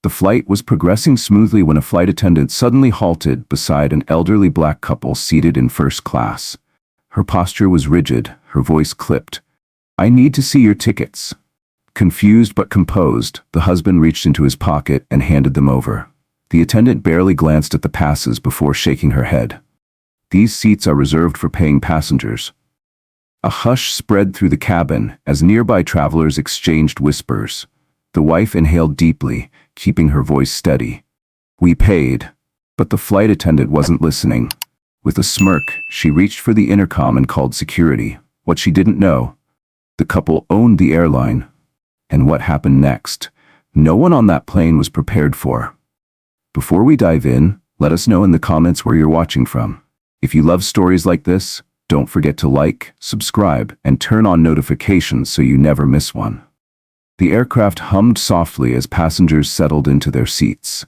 The flight was progressing smoothly when a flight attendant suddenly halted beside an elderly black couple seated in first class. Her posture was rigid, her voice clipped. "I need to see your tickets." Confused but composed, the husband reached into his pocket and handed them over. The attendant barely glanced at the passes before shaking her head. "These seats are reserved for paying passengers." A hush spread through the cabin as nearby travelers exchanged whispers. The wife inhaled deeply, keeping her voice steady. "We paid." But the flight attendant wasn't listening. With a smirk, she reached for the intercom and called security. What she didn't know: the couple owned the airline. And what happened next, no one on that plane was prepared for. Before we dive in, let us know in the comments where you're watching from. If you love stories like this, don't forget to like, subscribe, and turn on notifications so you never miss one. The aircraft hummed softly as passengers settled into their seats.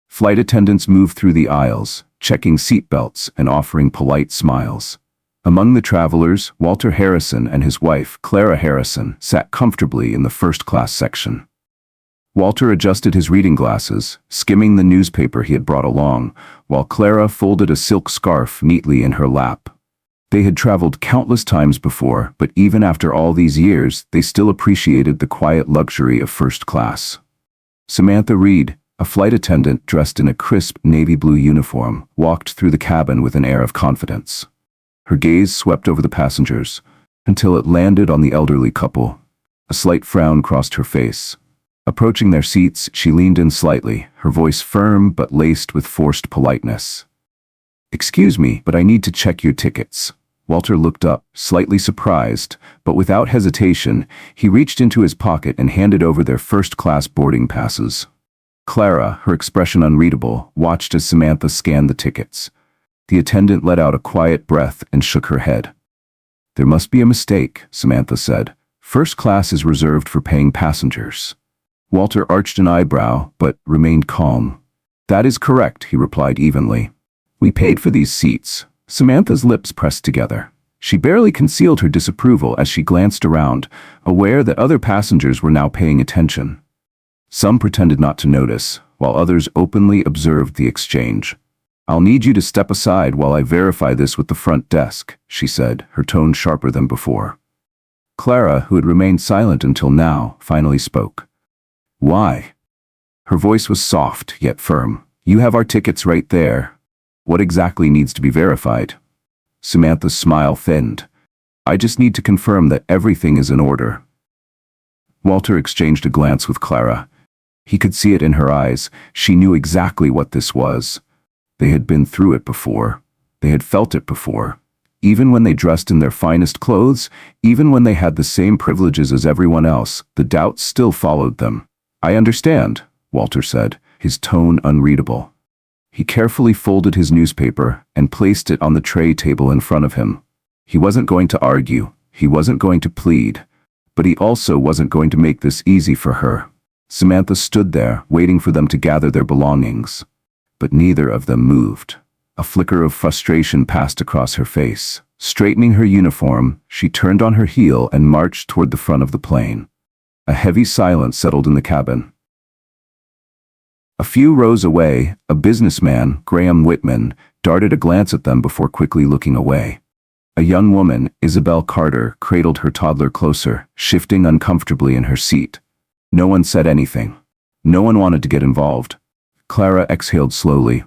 Flight attendants moved through the aisles, checking seatbelts and offering polite smiles. Among the travelers, Walter Harrison and his wife, Clara Harrison, sat comfortably in the first-class section. Walter adjusted his reading glasses, skimming the newspaper he had brought along, while Clara folded a silk scarf neatly in her lap. They had traveled countless times before, but even after all these years, they still appreciated the quiet luxury of first class. Samantha Reed, a flight attendant dressed in a crisp navy blue uniform, walked through the cabin with an air of confidence. Her gaze swept over the passengers, until it landed on the elderly couple. A slight frown crossed her face. Approaching their seats, she leaned in slightly, her voice firm but laced with forced politeness. "Excuse me, but I need to check your tickets." Walter looked up, slightly surprised, but without hesitation, he reached into his pocket and handed over their first-class boarding passes. Clara, her expression unreadable, watched as Samantha scanned the tickets. The attendant let out a quiet breath and shook her head. "There must be a mistake," Samantha said. "First class is reserved for paying passengers." Walter arched an eyebrow, but remained calm. "That is correct," he replied evenly. "We paid for these seats." Samantha's lips pressed together. She barely concealed her disapproval as she glanced around, aware that other passengers were now paying attention. Some pretended not to notice, while others openly observed the exchange. "I'll need you to step aside while I verify this with the front desk," she said, her tone sharper than before. Clara, who had remained silent until now, finally spoke. "Why?" Her voice was soft, yet firm. "You have our tickets right there. What exactly needs to be verified?" Samantha's smile thinned. "I just need to confirm that everything is in order." Walter exchanged a glance with Clara. He could see it in her eyes. She knew exactly what this was. They had been through it before. They had felt it before. Even when they dressed in their finest clothes, even when they had the same privileges as everyone else, the doubts still followed them. "I understand," Walter said, his tone unreadable. He carefully folded his newspaper and placed it on the tray table in front of him. He wasn't going to argue. He wasn't going to plead. But he also wasn't going to make this easy for her. Samantha stood there, waiting for them to gather their belongings. But neither of them moved. A flicker of frustration passed across her face. Straightening her uniform, she turned on her heel and marched toward the front of the plane. A heavy silence settled in the cabin. A few rows away, a businessman, Graham Whitman, darted a glance at them before quickly looking away. A young woman, Isabel Carter, cradled her toddler closer, shifting uncomfortably in her seat. No one said anything. No one wanted to get involved. Clara exhaled slowly.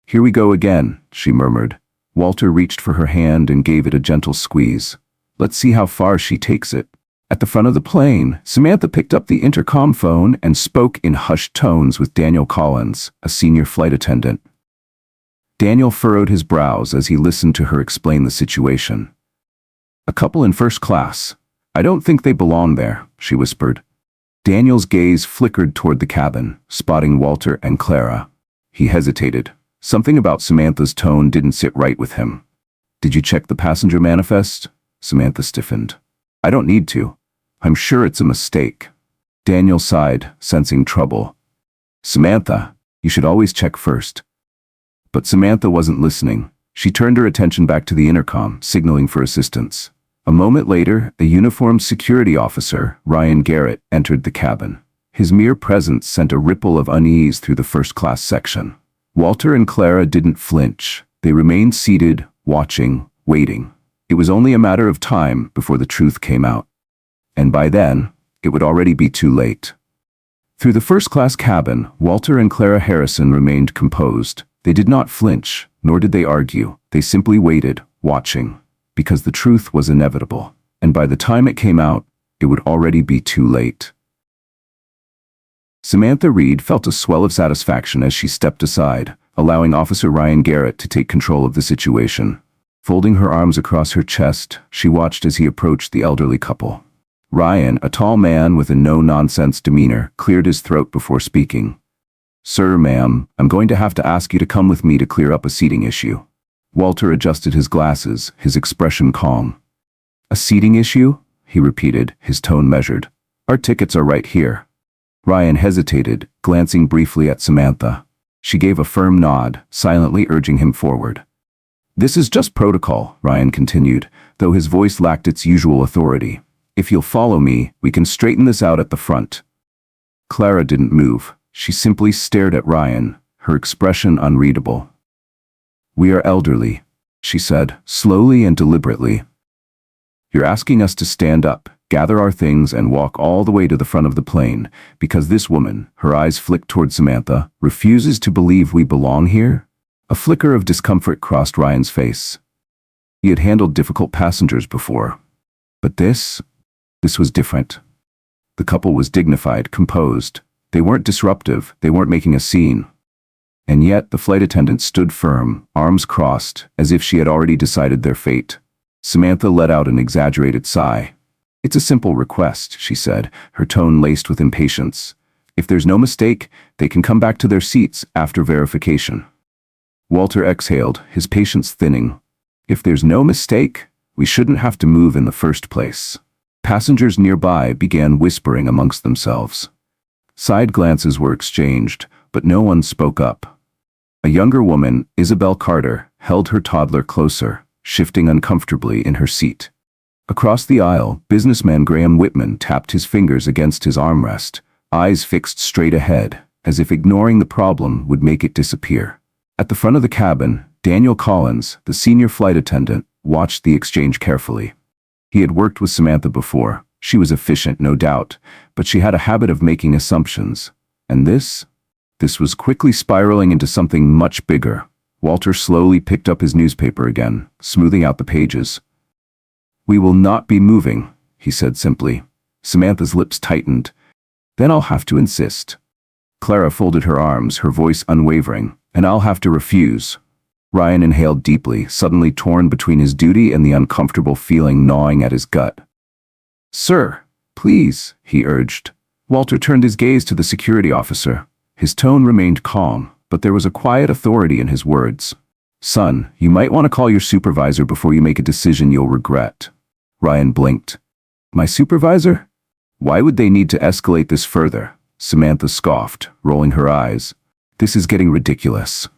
"Here we go again," she murmured. Walter reached for her hand and gave it a gentle squeeze. "Let's see how far she takes it." At the front of the plane, Samantha picked up the intercom phone and spoke in hushed tones with Daniel Collins, a senior flight attendant. Daniel furrowed his brows as he listened to her explain the situation. "A couple in first class. I don't think they belong there," she whispered. Daniel's gaze flickered toward the cabin, spotting Walter and Clara. He hesitated. Something about Samantha's tone didn't sit right with him. "Did you check the passenger manifest?" Samantha stiffened. "I don't need to. I'm sure it's a mistake." Daniel sighed, sensing trouble. "Samantha, you should always check first." But Samantha wasn't listening. She turned her attention back to the intercom, signaling for assistance. A moment later, a uniformed security officer, Ryan Garrett, entered the cabin. His mere presence sent a ripple of unease through the first-class section. Walter and Clara didn't flinch. They remained seated, watching, waiting. It was only a matter of time before the truth came out. And by then, it would already be too late. Through the first-class cabin, Walter and Clara Harrison remained composed. They did not flinch, nor did they argue. They simply waited, watching, because the truth was inevitable. And by the time it came out, it would already be too late. Samantha Reed felt a swell of satisfaction as she stepped aside, allowing Officer Ryan Garrett to take control of the situation. Folding her arms across her chest, she watched as he approached the elderly couple. Ryan, a tall man with a no-nonsense demeanor, cleared his throat before speaking. "Sir, ma'am, I'm going to have to ask you to come with me to clear up a seating issue." Walter adjusted his glasses, his expression calm. "A seating issue?" he repeated, his tone measured. "Our tickets are right here." Ryan hesitated, glancing briefly at Samantha. She gave a firm nod, silently urging him forward. "This is just protocol," Ryan continued, though his voice lacked its usual authority. "If you'll follow me, we can straighten this out at the front." Clara didn't move. She simply stared at Ryan, her expression unreadable. "We are elderly," she said, slowly and deliberately. "You're asking us to stand up, gather our things, and walk all the way to the front of the plane, because this woman," her eyes flicked toward Samantha, "refuses to believe we belong here?" A flicker of discomfort crossed Ryan's face. He had handled difficult passengers before. But this was different. The couple was dignified, composed. They weren't disruptive, they weren't making a scene. And yet the flight attendant stood firm, arms crossed, as if she had already decided their fate. Samantha let out an exaggerated sigh. "It's a simple request," she said, her tone laced with impatience. "If there's no mistake, they can come back to their seats after verification." Walter exhaled, his patience thinning. "If there's no mistake, we shouldn't have to move in the first place." Passengers nearby began whispering amongst themselves. Side glances were exchanged, but no one spoke up. A younger woman, Isabel Carter, held her toddler closer, shifting uncomfortably in her seat. Across the aisle, businessman Graham Whitman tapped his fingers against his armrest, eyes fixed straight ahead, as if ignoring the problem would make it disappear. At the front of the cabin, Daniel Collins, the senior flight attendant, watched the exchange carefully. He had worked with Samantha before. She was efficient, no doubt, but she had a habit of making assumptions. And this was quickly spiraling into something much bigger. Walter slowly picked up his newspaper again, smoothing out the pages. "We will not be moving," he said simply. Samantha's lips tightened. "Then I'll have to insist." Clara folded her arms, her voice unwavering. "And I'll have to refuse." Ryan inhaled deeply, suddenly torn between his duty and the uncomfortable feeling gnawing at his gut. "Sir, please," he urged. Walter turned his gaze to the security officer. His tone remained calm, but there was a quiet authority in his words. "Son, you might want to call your supervisor before you make a decision you'll regret." Ryan blinked. "My supervisor? Why would they need to escalate this further?" Samantha scoffed, rolling her eyes. "This is getting ridiculous."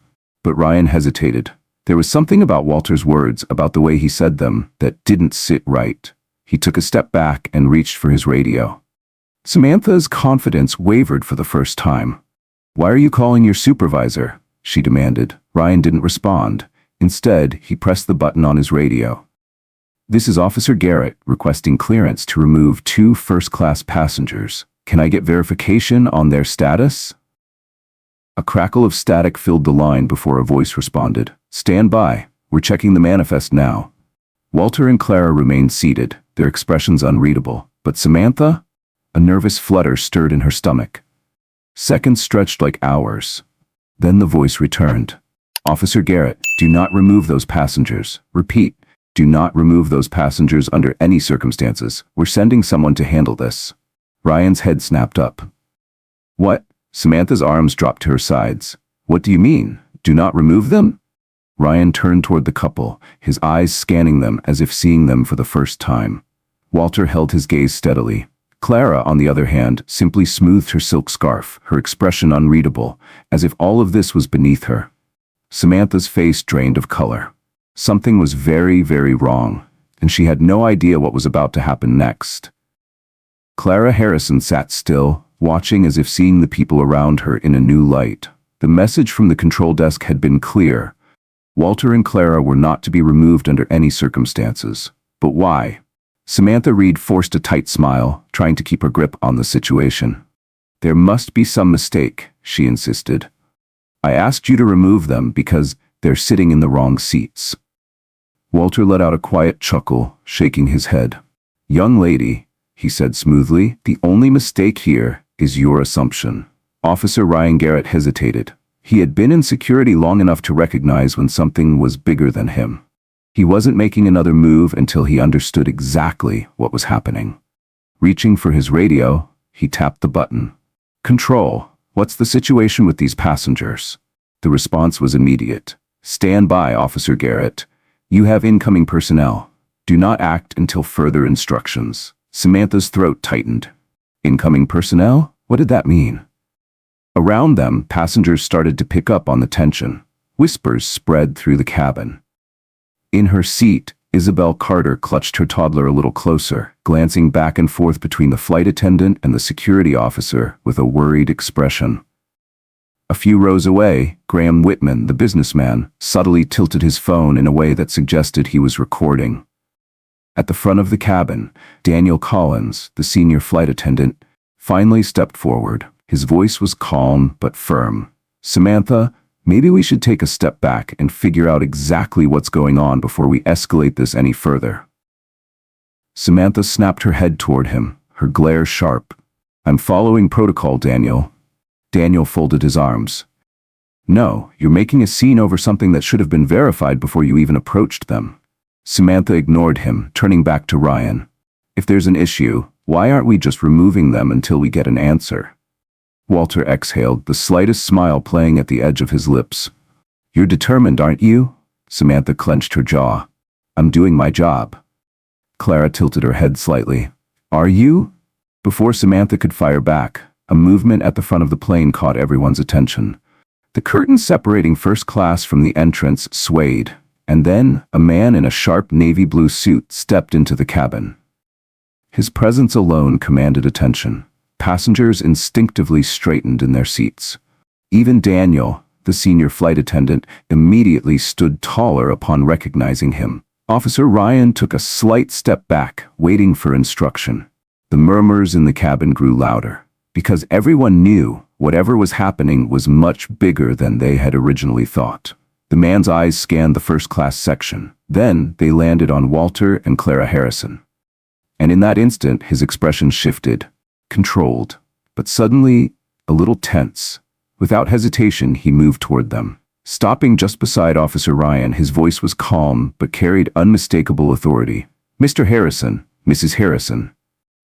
But Ryan hesitated. There was something about Walter's words, about the way he said them, that didn't sit right. He took a step back and reached for his radio. Samantha's confidence wavered for the first time. "Why are you calling your supervisor?" she demanded. Ryan didn't respond. Instead, he pressed the button on his radio. "This is Officer Garrett requesting clearance to remove 2 first-class passengers. Can I get verification on their status?" A crackle of static filled the line before a voice responded. "Stand by. We're checking the manifest now." Walter and Clara remained seated, their expressions unreadable. But Samantha? A nervous flutter stirred in her stomach. Seconds stretched like hours. Then the voice returned. "Officer Garrett, do not remove those passengers. Repeat, do not remove those passengers under any circumstances. We're sending someone to handle this." Ryan's head snapped up. "What?" Samantha's arms dropped to her sides. "What do you mean? Do not remove them?" Ryan turned toward the couple, his eyes scanning them as if seeing them for the first time. Walter held his gaze steadily. Clara, on the other hand, simply smoothed her silk scarf, her expression unreadable, as if all of this was beneath her. Samantha's face drained of color. Something was very, very wrong, and she had no idea what was about to happen next. Clara Harrison sat still, watching as if seeing the people around her in a new light. The message from the control desk had been clear. Walter and Clara were not to be removed under any circumstances. But why? Samantha Reed forced a tight smile, trying to keep her grip on the situation. There must be some mistake, she insisted. I asked you to remove them because they're sitting in the wrong seats. Walter let out a quiet chuckle, shaking his head. Young lady, he said smoothly, the only mistake here is your assumption. Officer Ryan Garrett hesitated. He had been in security long enough to recognize when something was bigger than him. He wasn't making another move until he understood exactly what was happening. Reaching for his radio, he tapped the button. Control, what's the situation with these passengers? The response was immediate. Stand by, Officer Garrett. You have incoming personnel. Do not act until further instructions. Samantha's throat tightened. Incoming personnel? What did that mean? Around them, passengers started to pick up on the tension. Whispers spread through the cabin. In her seat, Isabel Carter clutched her toddler a little closer, glancing back and forth between the flight attendant and the security officer with a worried expression. A few rows away, Graham Whitman, the businessman, subtly tilted his phone in a way that suggested he was recording. At the front of the cabin, Daniel Collins, the senior flight attendant, finally stepped forward. His voice was calm but firm. Samantha, maybe we should take a step back and figure out exactly what's going on before we escalate this any further. Samantha snapped her head toward him, her glare sharp. I'm following protocol, Daniel. Daniel folded his arms. No, you're making a scene over something that should have been verified before you even approached them. Samantha ignored him, turning back to Ryan. If there's an issue, why aren't we just removing them until we get an answer? Walter exhaled, the slightest smile playing at the edge of his lips. You're determined, aren't you? Samantha clenched her jaw. I'm doing my job. Clara tilted her head slightly. Are you? Before Samantha could fire back, a movement at the front of the plane caught everyone's attention. The curtain separating first class from the entrance swayed, and then a man in a sharp navy blue suit stepped into the cabin. His presence alone commanded attention. Passengers instinctively straightened in their seats. Even Daniel, the senior flight attendant, immediately stood taller upon recognizing him. Officer Ryan took a slight step back, waiting for instruction. The murmurs in the cabin grew louder, because everyone knew whatever was happening was much bigger than they had originally thought. The man's eyes scanned the first-class section. Then they landed on Walter and Clara Harrison. And in that instant, his expression shifted. Controlled, but suddenly a little tense. Without hesitation, he moved toward them. Stopping just beside Officer Ryan, his voice was calm but carried unmistakable authority. Mr. Harrison, Mrs. Harrison.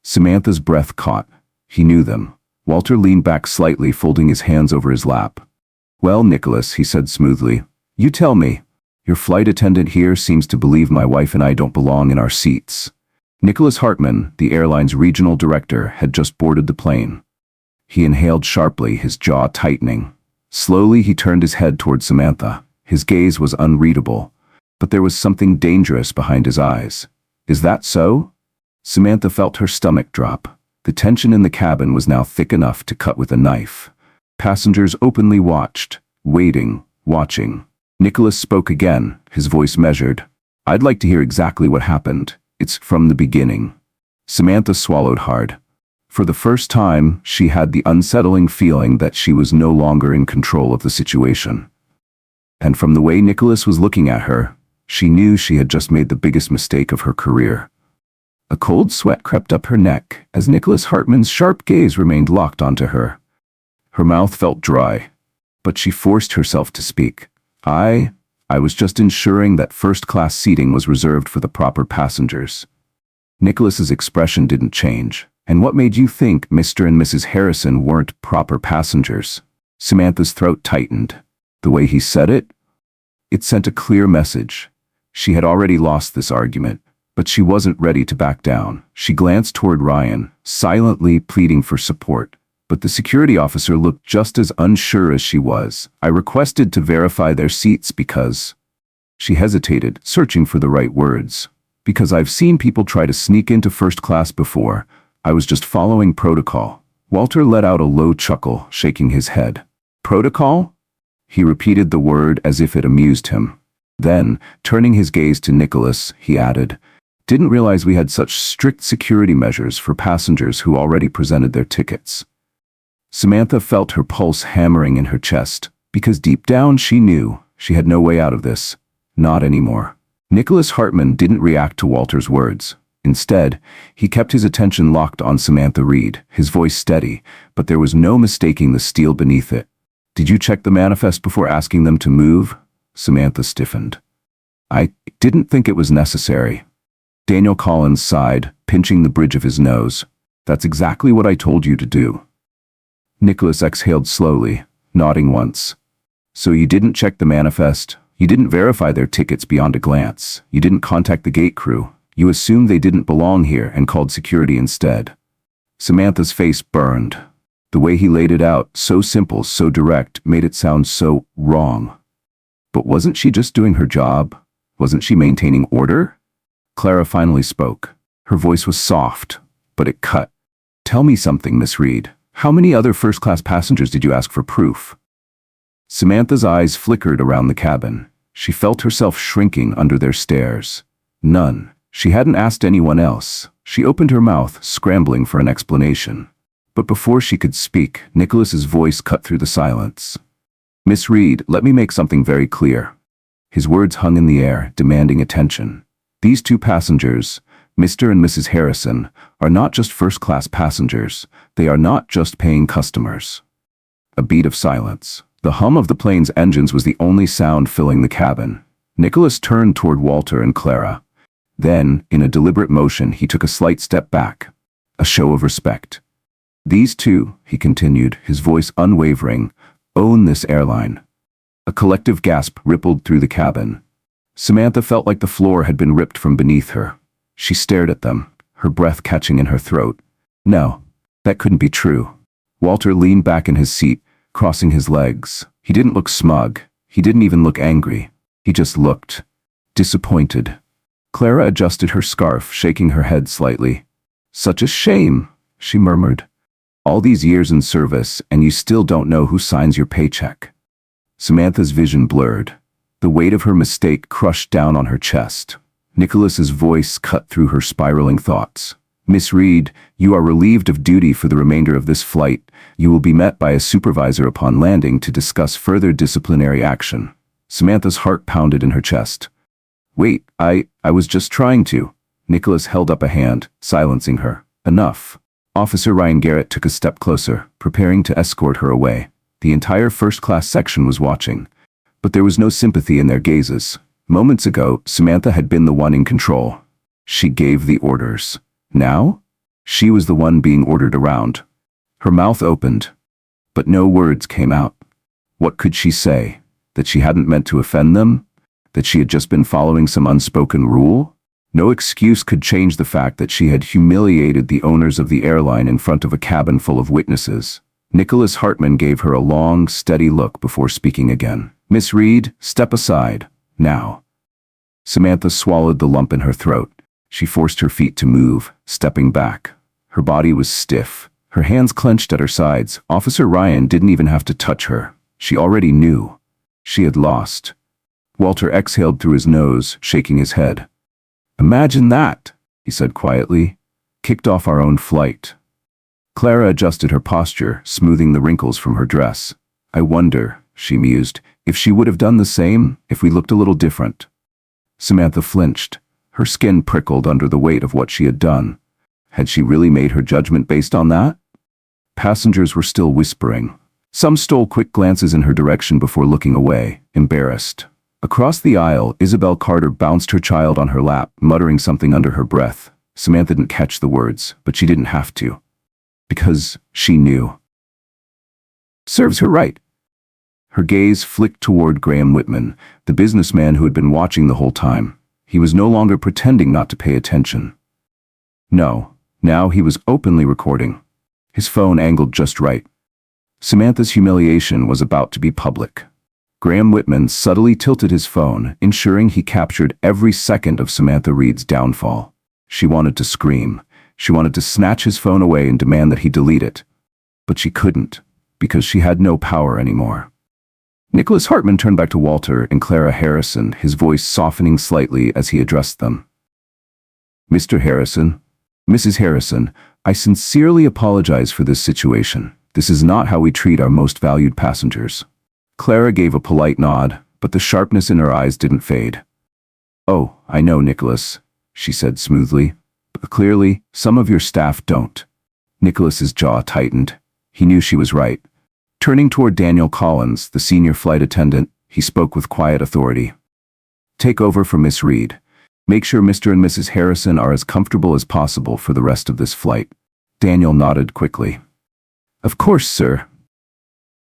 Samantha's breath caught. He knew them. Walter leaned back slightly, folding his hands over his lap. Well, Nicholas, he said smoothly, you tell me. Your flight attendant here seems to believe my wife and I don't belong in our seats. Nicholas Hartman, the airline's regional director, had just boarded the plane. He inhaled sharply, his jaw tightening. Slowly he turned his head toward Samantha. His gaze was unreadable, but there was something dangerous behind his eyes. Is that so? Samantha felt her stomach drop. The tension in the cabin was now thick enough to cut with a knife. Passengers openly watched, waiting, watching. Nicholas spoke again, his voice measured. I'd like to hear exactly what happened. It's from the beginning. Samantha swallowed hard. For the first time, she had the unsettling feeling that she was no longer in control of the situation. And from the way Nicholas was looking at her, she knew she had just made the biggest mistake of her career. A cold sweat crept up her neck as Nicholas Hartman's sharp gaze remained locked onto her. Her mouth felt dry, but she forced herself to speak. I was just ensuring that first-class seating was reserved for the proper passengers. Nicholas's expression didn't change. And what made you think Mr. and Mrs. Harrison weren't proper passengers? Samantha's throat tightened. The way he said it sent a clear message. She had already lost this argument, but she wasn't ready to back down. She glanced toward Ryan, silently pleading for support. But the security officer looked just as unsure as she was. I requested to verify their seats because... She hesitated, searching for the right words. Because I've seen people try to sneak into first class before. I was just following protocol. Walter let out a low chuckle, shaking his head. Protocol? He repeated the word as if it amused him. Then, turning his gaze to Nicholas, he added, Didn't realize we had such strict security measures for passengers who already presented their tickets. Samantha felt her pulse hammering in her chest, because deep down she knew she had no way out of this. Not anymore. Nicholas Hartman didn't react to Walter's words. Instead, he kept his attention locked on Samantha Reed, his voice steady, but there was no mistaking the steel beneath it. Did you check the manifest before asking them to move? Samantha stiffened. I didn't think it was necessary. Daniel Collins sighed, pinching the bridge of his nose. That's exactly what I told you to do. Nicholas exhaled slowly, nodding once. So you didn't check the manifest? You didn't verify their tickets beyond a glance? You didn't contact the gate crew? You assumed they didn't belong here and called security instead? Samantha's face burned. The way he laid it out, so simple, so direct, made it sound so wrong. But wasn't she just doing her job? Wasn't she maintaining order? Clara finally spoke. Her voice was soft, but it cut. Tell me something, Miss Reed. How many other first-class passengers did you ask for proof? Samantha's eyes flickered around the cabin. She felt herself shrinking under their stares. None. She hadn't asked anyone else. She opened her mouth, scrambling for an explanation. But before she could speak, Nicholas's voice cut through the silence. Miss Reed, let me make something very clear. His words hung in the air, demanding attention. These two passengers, Mr. and Mrs. Harrison, are not just first-class passengers. They are not just paying customers. A beat of silence. The hum of the plane's engines was the only sound filling the cabin. Nicholas turned toward Walter and Clara. Then, in a deliberate motion, he took a slight step back. A show of respect. These two, he continued, his voice unwavering, own this airline. A collective gasp rippled through the cabin. Samantha felt like the floor had been ripped from beneath her. She stared at them, her breath catching in her throat. No, that couldn't be true. Walter leaned back in his seat, crossing his legs. He didn't look smug. He didn't even look angry. He just looked disappointed. Clara adjusted her scarf, shaking her head slightly. Such a shame, she murmured. All these years in service, and you still don't know who signs your paycheck. Samantha's vision blurred. The weight of her mistake crushed down on her chest. Nicholas's voice cut through her spiraling thoughts. Miss Reed, you are relieved of duty for the remainder of this flight. You will be met by a supervisor upon landing to discuss further disciplinary action. Samantha's heart pounded in her chest. Wait, I was just trying to. Nicholas held up a hand, silencing her. Enough. Officer Ryan Garrett took a step closer, preparing to escort her away. The entire first-class section was watching. But there was no sympathy in their gazes. Moments ago, Samantha had been the one in control. She gave the orders. Now, she was the one being ordered around. Her mouth opened, but no words came out. What could she say? That she hadn't meant to offend them? That she had just been following some unspoken rule? No excuse could change the fact that she had humiliated the owners of the airline in front of a cabin full of witnesses. Nicholas Hartman gave her a long, steady look before speaking again. Miss Reed, step aside, now. Samantha swallowed the lump in her throat. She forced her feet to move, stepping back. Her body was stiff, her hands clenched at her sides. Officer Ryan didn't even have to touch her. She already knew. She had lost. Walter exhaled through his nose, shaking his head. Imagine that, he said quietly. Kicked off our own flight. Clara adjusted her posture, smoothing the wrinkles from her dress. I wonder, she mused, if she would have done the same, if we looked a little different. Samantha flinched. Her skin prickled under the weight of what she had done. Had she really made her judgment based on that? Passengers were still whispering. Some stole quick glances in her direction before looking away, embarrassed. Across the aisle, Isabel Carter bounced her child on her lap, muttering something under her breath. Samantha didn't catch the words, but she didn't have to. Because she knew. Serves her right. Her gaze flicked toward Graham Whitman, the businessman who had been watching the whole time. He was no longer pretending not to pay attention. No, now he was openly recording. His phone angled just right. Samantha's humiliation was about to be public. Graham Whitman subtly tilted his phone, ensuring he captured every second of Samantha Reed's downfall. She wanted to scream. She wanted to snatch his phone away and demand that he delete it. but she couldn't, because she had no power anymore. Nicholas Hartman turned back to Walter and Clara Harrison, his voice softening slightly as he addressed them. Mr. Harrison, Mrs. Harrison, I sincerely apologize for this situation. This is not how we treat our most valued passengers. Clara gave a polite nod, but the sharpness in her eyes didn't fade. Oh, I know, Nicholas, she said smoothly, but clearly, some of your staff don't. Nicholas's jaw tightened. He knew she was right. Turning toward Daniel Collins, the senior flight attendant, he spoke with quiet authority. Take over for Miss Reed. Make sure Mr. and Mrs. Harrison are as comfortable as possible for the rest of this flight. Daniel nodded quickly. Of course, sir.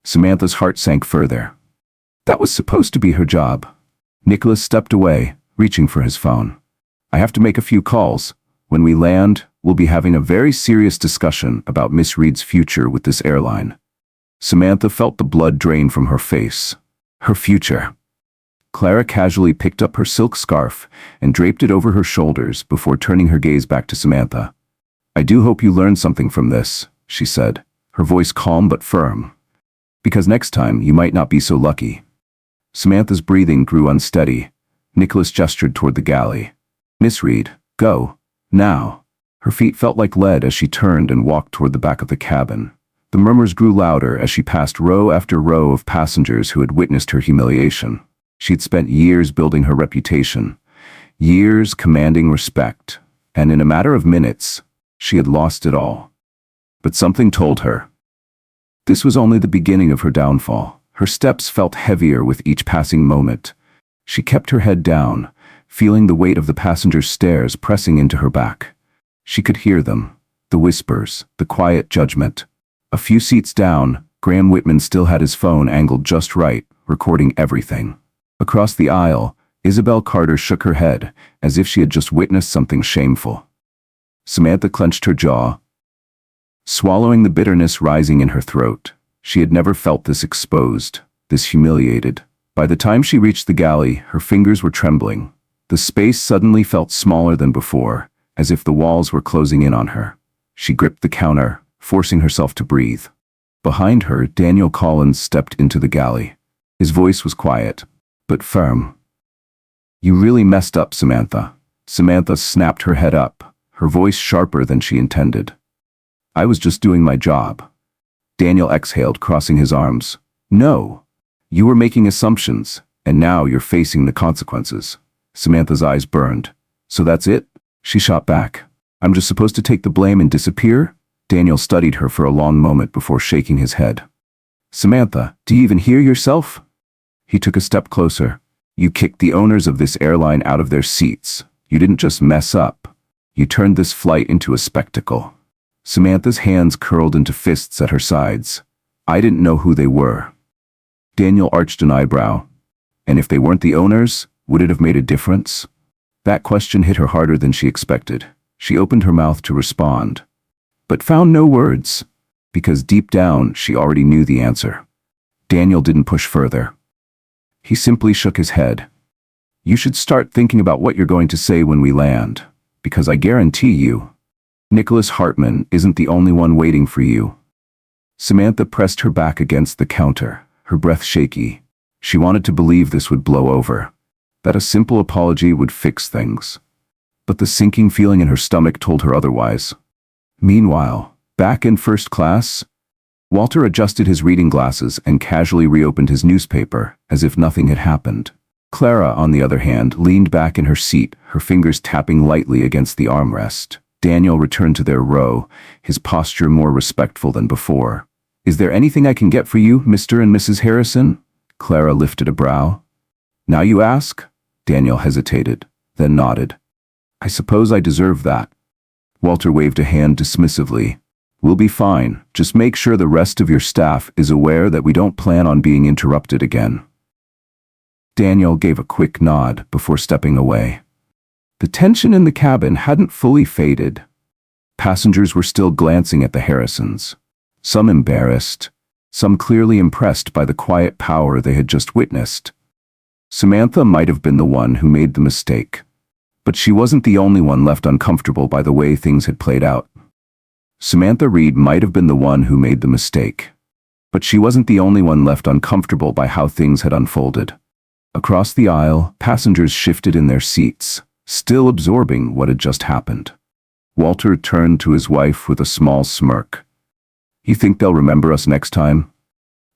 Samantha's heart sank further. That was supposed to be her job. Nicholas stepped away, reaching for his phone. I have to make a few calls. When we land, we'll be having a very serious discussion about Miss Reed's future with this airline. Samantha felt the blood drain from her face. Her future. Clara casually picked up her silk scarf and draped it over her shoulders before turning her gaze back to Samantha. I do hope you learned something from this, she said, her voice calm but firm. Because next time you might not be so lucky. Samantha's breathing grew unsteady. Nicholas gestured toward the galley. Miss Reed, go. Now. Her feet felt like lead as she turned and walked toward the back of the cabin. The murmurs grew louder as she passed row after row of passengers who had witnessed her humiliation. She'd spent years building her reputation, years commanding respect, and in a matter of minutes, she had lost it all. But something told her. This was only the beginning of her downfall. Her steps felt heavier with each passing moment. She kept her head down, feeling the weight of the passengers' stares pressing into her back. She could hear them, the whispers, the quiet judgment. A few seats down, Graham Whitman still had his phone angled just right, recording everything. Across the aisle, Isabel Carter shook her head, as if she had just witnessed something shameful. Samantha clenched her jaw, swallowing the bitterness rising in her throat. She had never felt this exposed, this humiliated. By the time she reached the galley, her fingers were trembling. The space suddenly felt smaller than before, as if the walls were closing in on her. She gripped the counter, forcing herself to breathe. Behind her, Daniel Collins stepped into the galley. His voice was quiet, but firm. You really messed up, Samantha. Samantha snapped her head up, her voice sharper than she intended. I was just doing my job. Daniel exhaled, crossing his arms. No. You were making assumptions, and now you're facing the consequences. Samantha's eyes burned. So that's it? She shot back. I'm just supposed to take the blame and disappear? Daniel studied her for a long moment before shaking his head. Samantha, do you even hear yourself? He took a step closer. You kicked the owners of this airline out of their seats. You didn't just mess up. You turned this flight into a spectacle. Samantha's hands curled into fists at her sides. I didn't know who they were. Daniel arched an eyebrow. And if they weren't the owners, would it have made a difference? That question hit her harder than she expected. She opened her mouth to respond, but found no words, because deep down she already knew the answer. Daniel didn't push further. He simply shook his head. You should start thinking about what you're going to say when we land, because I guarantee you, Nicholas Hartman isn't the only one waiting for you. Samantha pressed her back against the counter, her breath shaky. She wanted to believe this would blow over, that a simple apology would fix things. But the sinking feeling in her stomach told her otherwise. Meanwhile, back in first class, Walter adjusted his reading glasses and casually reopened his newspaper, as if nothing had happened. Clara, on the other hand, leaned back in her seat, her fingers tapping lightly against the armrest. Daniel returned to their row, his posture more respectful than before. Is there anything I can get for you, Mr. and Mrs. Harrison? Clara lifted a brow. Now you ask? Daniel hesitated, then nodded. I suppose I deserve that. Walter waved a hand dismissively. We'll be fine. Just make sure the rest of your staff is aware that we don't plan on being interrupted again. Daniel gave a quick nod before stepping away. The tension in the cabin hadn't fully faded. Passengers were still glancing at the Harrisons, some embarrassed, some clearly impressed by the quiet power they had just witnessed. Samantha might have been the one who made the mistake, but she wasn't the only one left uncomfortable by the way things had played out. Samantha Reed might have been the one who made the mistake. But she wasn't the only one left uncomfortable by how things had unfolded. Across the aisle, passengers shifted in their seats, still absorbing what had just happened. Walter turned to his wife with a small smirk. "You think they'll remember us next time?"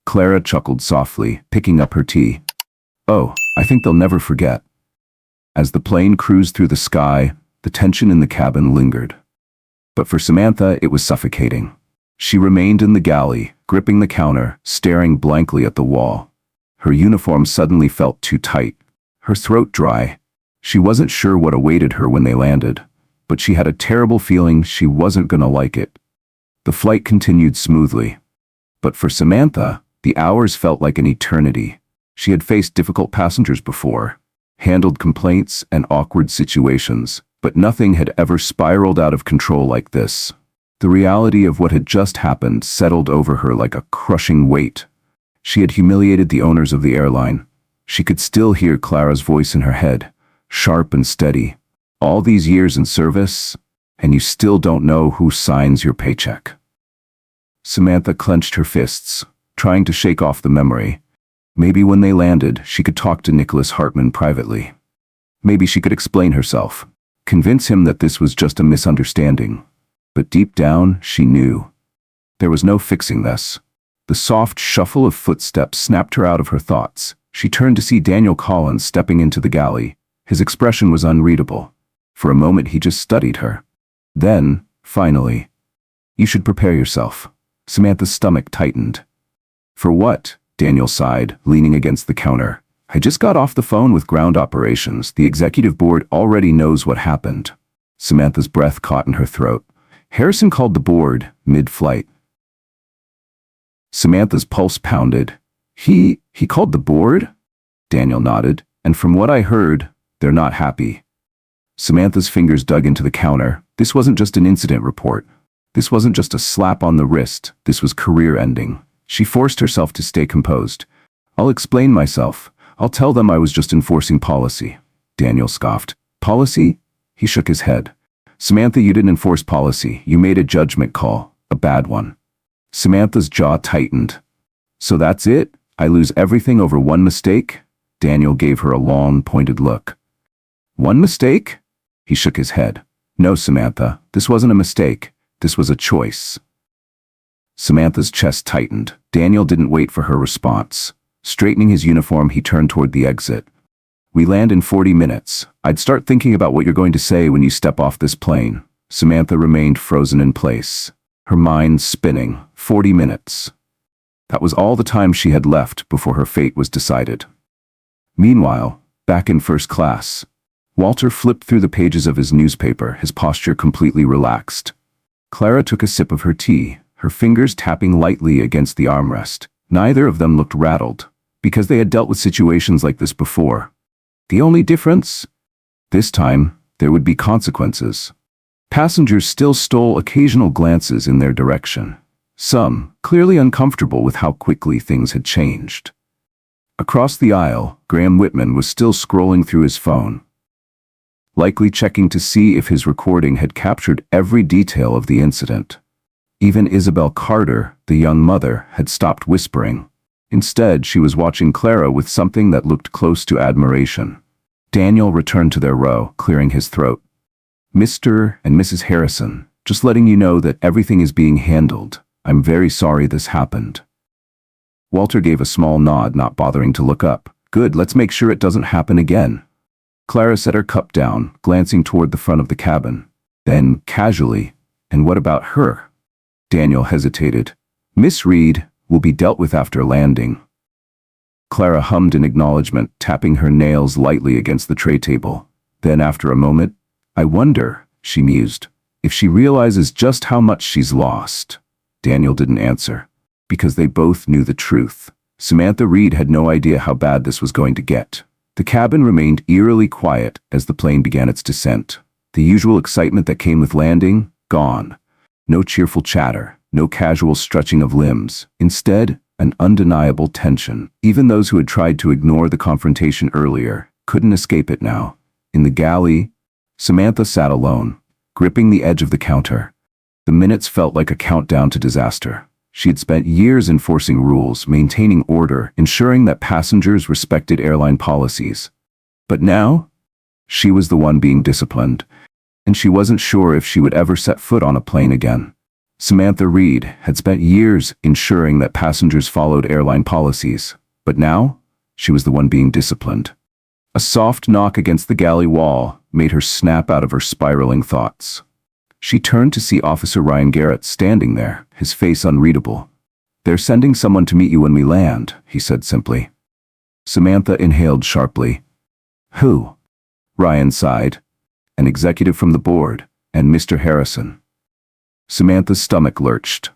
Clara chuckled softly, picking up her tea. "Oh, I think they'll never forget." As the plane cruised through the sky, the tension in the cabin lingered. But for Samantha, it was suffocating. She remained in the galley, gripping the counter, staring blankly at the wall. Her uniform suddenly felt too tight, her throat dry. She wasn't sure what awaited her when they landed, but she had a terrible feeling she wasn't gonna like it. The flight continued smoothly. But for Samantha, the hours felt like an eternity. She had faced difficult passengers before, handled complaints and awkward situations, but nothing had ever spiraled out of control like this. The reality of what had just happened settled over her like a crushing weight. She had humiliated the owners of the airline. She could still hear Clara's voice in her head, sharp and steady. "All these years in service, and you still don't know who signs your paycheck." Samantha clenched her fists, trying to shake off the memory. Maybe when they landed, she could talk to Nicholas Hartman privately. Maybe she could explain herself, convince him that this was just a misunderstanding. But deep down, she knew. There was no fixing this. The soft shuffle of footsteps snapped her out of her thoughts. She turned to see Daniel Collins stepping into the galley. His expression was unreadable. For a moment, he just studied her. Then, finally, "You should prepare yourself." Samantha's stomach tightened. "For what?" Daniel sighed, leaning against the counter. "I just got off the phone with ground operations. The executive board already knows what happened." Samantha's breath caught in her throat. "Harrison called the board, mid-flight." Samantha's pulse pounded. He called the board?" Daniel nodded. "And from what I heard, they're not happy." Samantha's fingers dug into the counter. This wasn't just an incident report. This wasn't just a slap on the wrist. This was career-ending. She forced herself to stay composed. "I'll explain myself. I'll tell them I was just enforcing policy." Daniel scoffed. "Policy?" He shook his head. "Samantha, you didn't enforce policy. You made a judgment call. A bad one." Samantha's jaw tightened. "So that's it? I lose everything over one mistake?" Daniel gave her a long, pointed look. "One mistake?" He shook his head. "No, Samantha, this wasn't a mistake. This was a choice." Samantha's chest tightened. Daniel didn't wait for her response. Straightening his uniform, he turned toward the exit. "We land in 40 minutes. I'd start thinking about what you're going to say when you step off this plane." Samantha remained frozen in place, her mind spinning. 40 minutes. That was all the time she had left before her fate was decided. Meanwhile, back in first class, Walter flipped through the pages of his newspaper, his posture completely relaxed. Clara took a sip of her tea, her fingers tapping lightly against the armrest. Neither of them looked rattled, because they had dealt with situations like this before. The only difference? This time, there would be consequences. Passengers still stole occasional glances in their direction, some clearly uncomfortable with how quickly things had changed. Across the aisle, Graham Whitman was still scrolling through his phone, likely checking to see if his recording had captured every detail of the incident. Even Isabel Carter, the young mother, had stopped whispering. Instead, she was watching Clara with something that looked close to admiration. Daniel returned to their row, clearing his throat. "Mr. and Mrs. Harrison, just letting you know that everything is being handled. I'm very sorry this happened." Walter gave a small nod, not bothering to look up. "Good, let's make sure it doesn't happen again." Clara set her cup down, glancing toward the front of the cabin. Then, casually, "And what about her?" Daniel hesitated. "Miss Reed will be dealt with after landing." Clara hummed in acknowledgement, tapping her nails lightly against the tray table. Then, after a moment, "I wonder," she mused, "if she realizes just how much she's lost." Daniel didn't answer, because they both knew the truth. Samantha Reed had no idea how bad this was going to get. The cabin remained eerily quiet as the plane began its descent. The usual excitement that came with landing, gone. No cheerful chatter, no casual stretching of limbs. Instead, an undeniable tension. Even those who had tried to ignore the confrontation earlier couldn't escape it now. In the galley, Samantha sat alone, gripping the edge of the counter. The minutes felt like a countdown to disaster. She had spent years enforcing rules, maintaining order, ensuring that passengers respected airline policies. But now, she was the one being disciplined, and she wasn't sure if she would ever set foot on a plane again. Samantha Reed had spent years ensuring that passengers followed airline policies, but now, she was the one being disciplined. A soft knock against the galley wall made her snap out of her spiraling thoughts. She turned to see Officer Ryan Garrett standing there, his face unreadable. "They're sending someone to meet you when we land," he said simply. Samantha inhaled sharply. "Who?" Ryan sighed. "An executive from the board, and Mr. Harrison." Samantha's stomach lurched.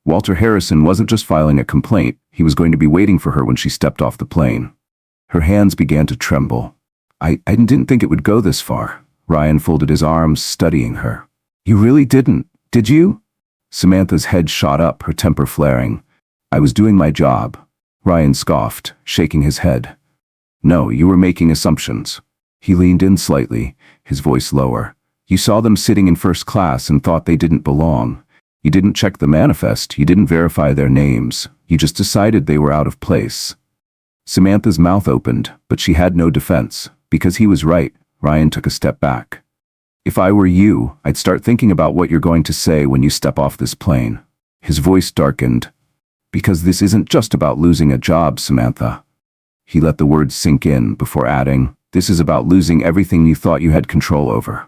Walter Harrison wasn't just filing a complaint, he was going to be waiting for her when she stepped off the plane. Her hands began to tremble. I didn't think it would go this far." Ryan folded his arms, studying her. "You really didn't, did you?" Samantha's head shot up, her temper flaring. "I was doing my job." Ryan scoffed, shaking his head. "No, you were making assumptions." He leaned in slightly, his voice lower. "You saw them sitting in first class and thought they didn't belong. You didn't check the manifest, you didn't verify their names, you just decided they were out of place." Samantha's mouth opened, but she had no defense. Because he was right, Ryan took a step back. "If I were you, I'd start thinking about what you're going to say when you step off this plane." His voice darkened. "Because this isn't just about losing a job, Samantha." He let the words sink in before adding, "This is about losing everything you thought you had control over."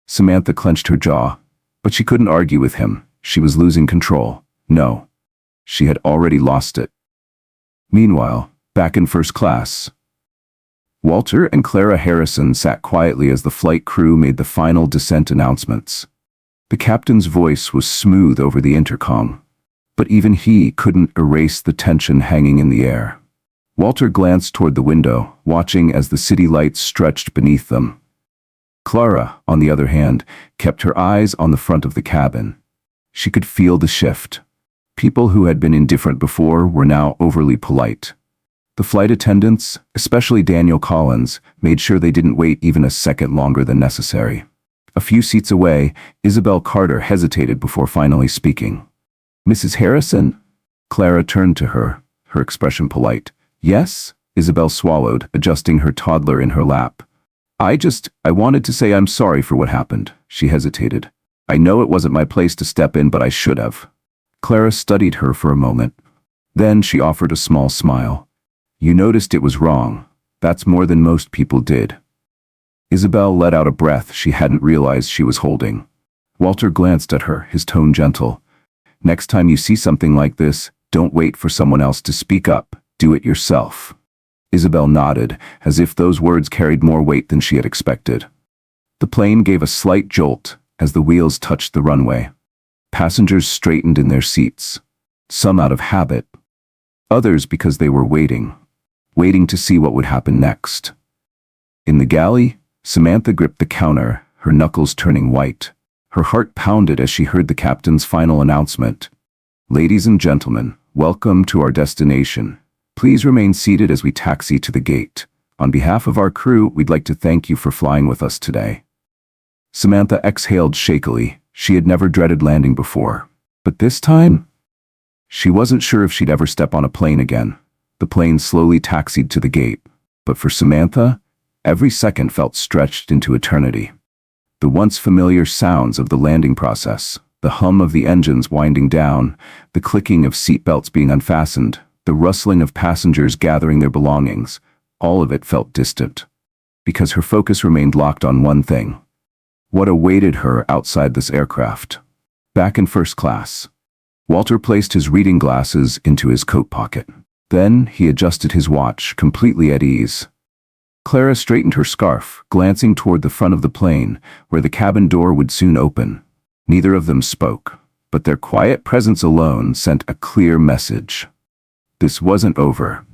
Samantha clenched her jaw, but she couldn't argue with him. She was losing control. No, she had already lost it. Meanwhile, back in first class, Walter and Clara Harrison sat quietly as the flight crew made the final descent announcements. The captain's voice was smooth over the intercom, but even he couldn't erase the tension hanging in the air. Walter glanced toward the window, watching as the city lights stretched beneath them. Clara, on the other hand, kept her eyes on the front of the cabin. She could feel the shift. People who had been indifferent before were now overly polite. The flight attendants, especially Daniel Collins, made sure they didn't wait even a second longer than necessary. A few seats away, Isabel Carter hesitated before finally speaking. "Mrs. Harrison?" Clara turned to her, her expression polite. "Yes?" Isabel swallowed, adjusting her toddler in her lap. I wanted to say I'm sorry for what happened." She hesitated. "I know it wasn't my place to step in, but I should have." Clara studied her for a moment. Then she offered a small smile. "You noticed it was wrong. That's more than most people did." Isabel let out a breath she hadn't realized she was holding. Walter glanced at her, his tone gentle. "Next time you see something like this, don't wait for someone else to speak up. Do it yourself." Isabel nodded, as if those words carried more weight than she had expected. The plane gave a slight jolt as the wheels touched the runway. Passengers straightened in their seats, some out of habit, others because they were waiting to see what would happen next. In the galley, Samantha gripped the counter, her knuckles turning white. Her heart pounded as she heard the captain's final announcement. "Ladies and gentlemen, welcome to our destination. Please remain seated as we taxi to the gate. On behalf of our crew, we'd like to thank you for flying with us today." Samantha exhaled shakily. She had never dreaded landing before. But this time, she wasn't sure if she'd ever step on a plane again. The plane slowly taxied to the gate. But for Samantha, every second felt stretched into eternity. The once familiar sounds of the landing process, the hum of the engines winding down, the clicking of seatbelts being unfastened, the rustling of passengers gathering their belongings, all of it felt distant. Because her focus remained locked on one thing: what awaited her outside this aircraft. Back in first class, Walter placed his reading glasses into his coat pocket. Then he adjusted his watch, completely at ease. Clara straightened her scarf, glancing toward the front of the plane, where the cabin door would soon open. Neither of them spoke, but their quiet presence alone sent a clear message. This wasn't over.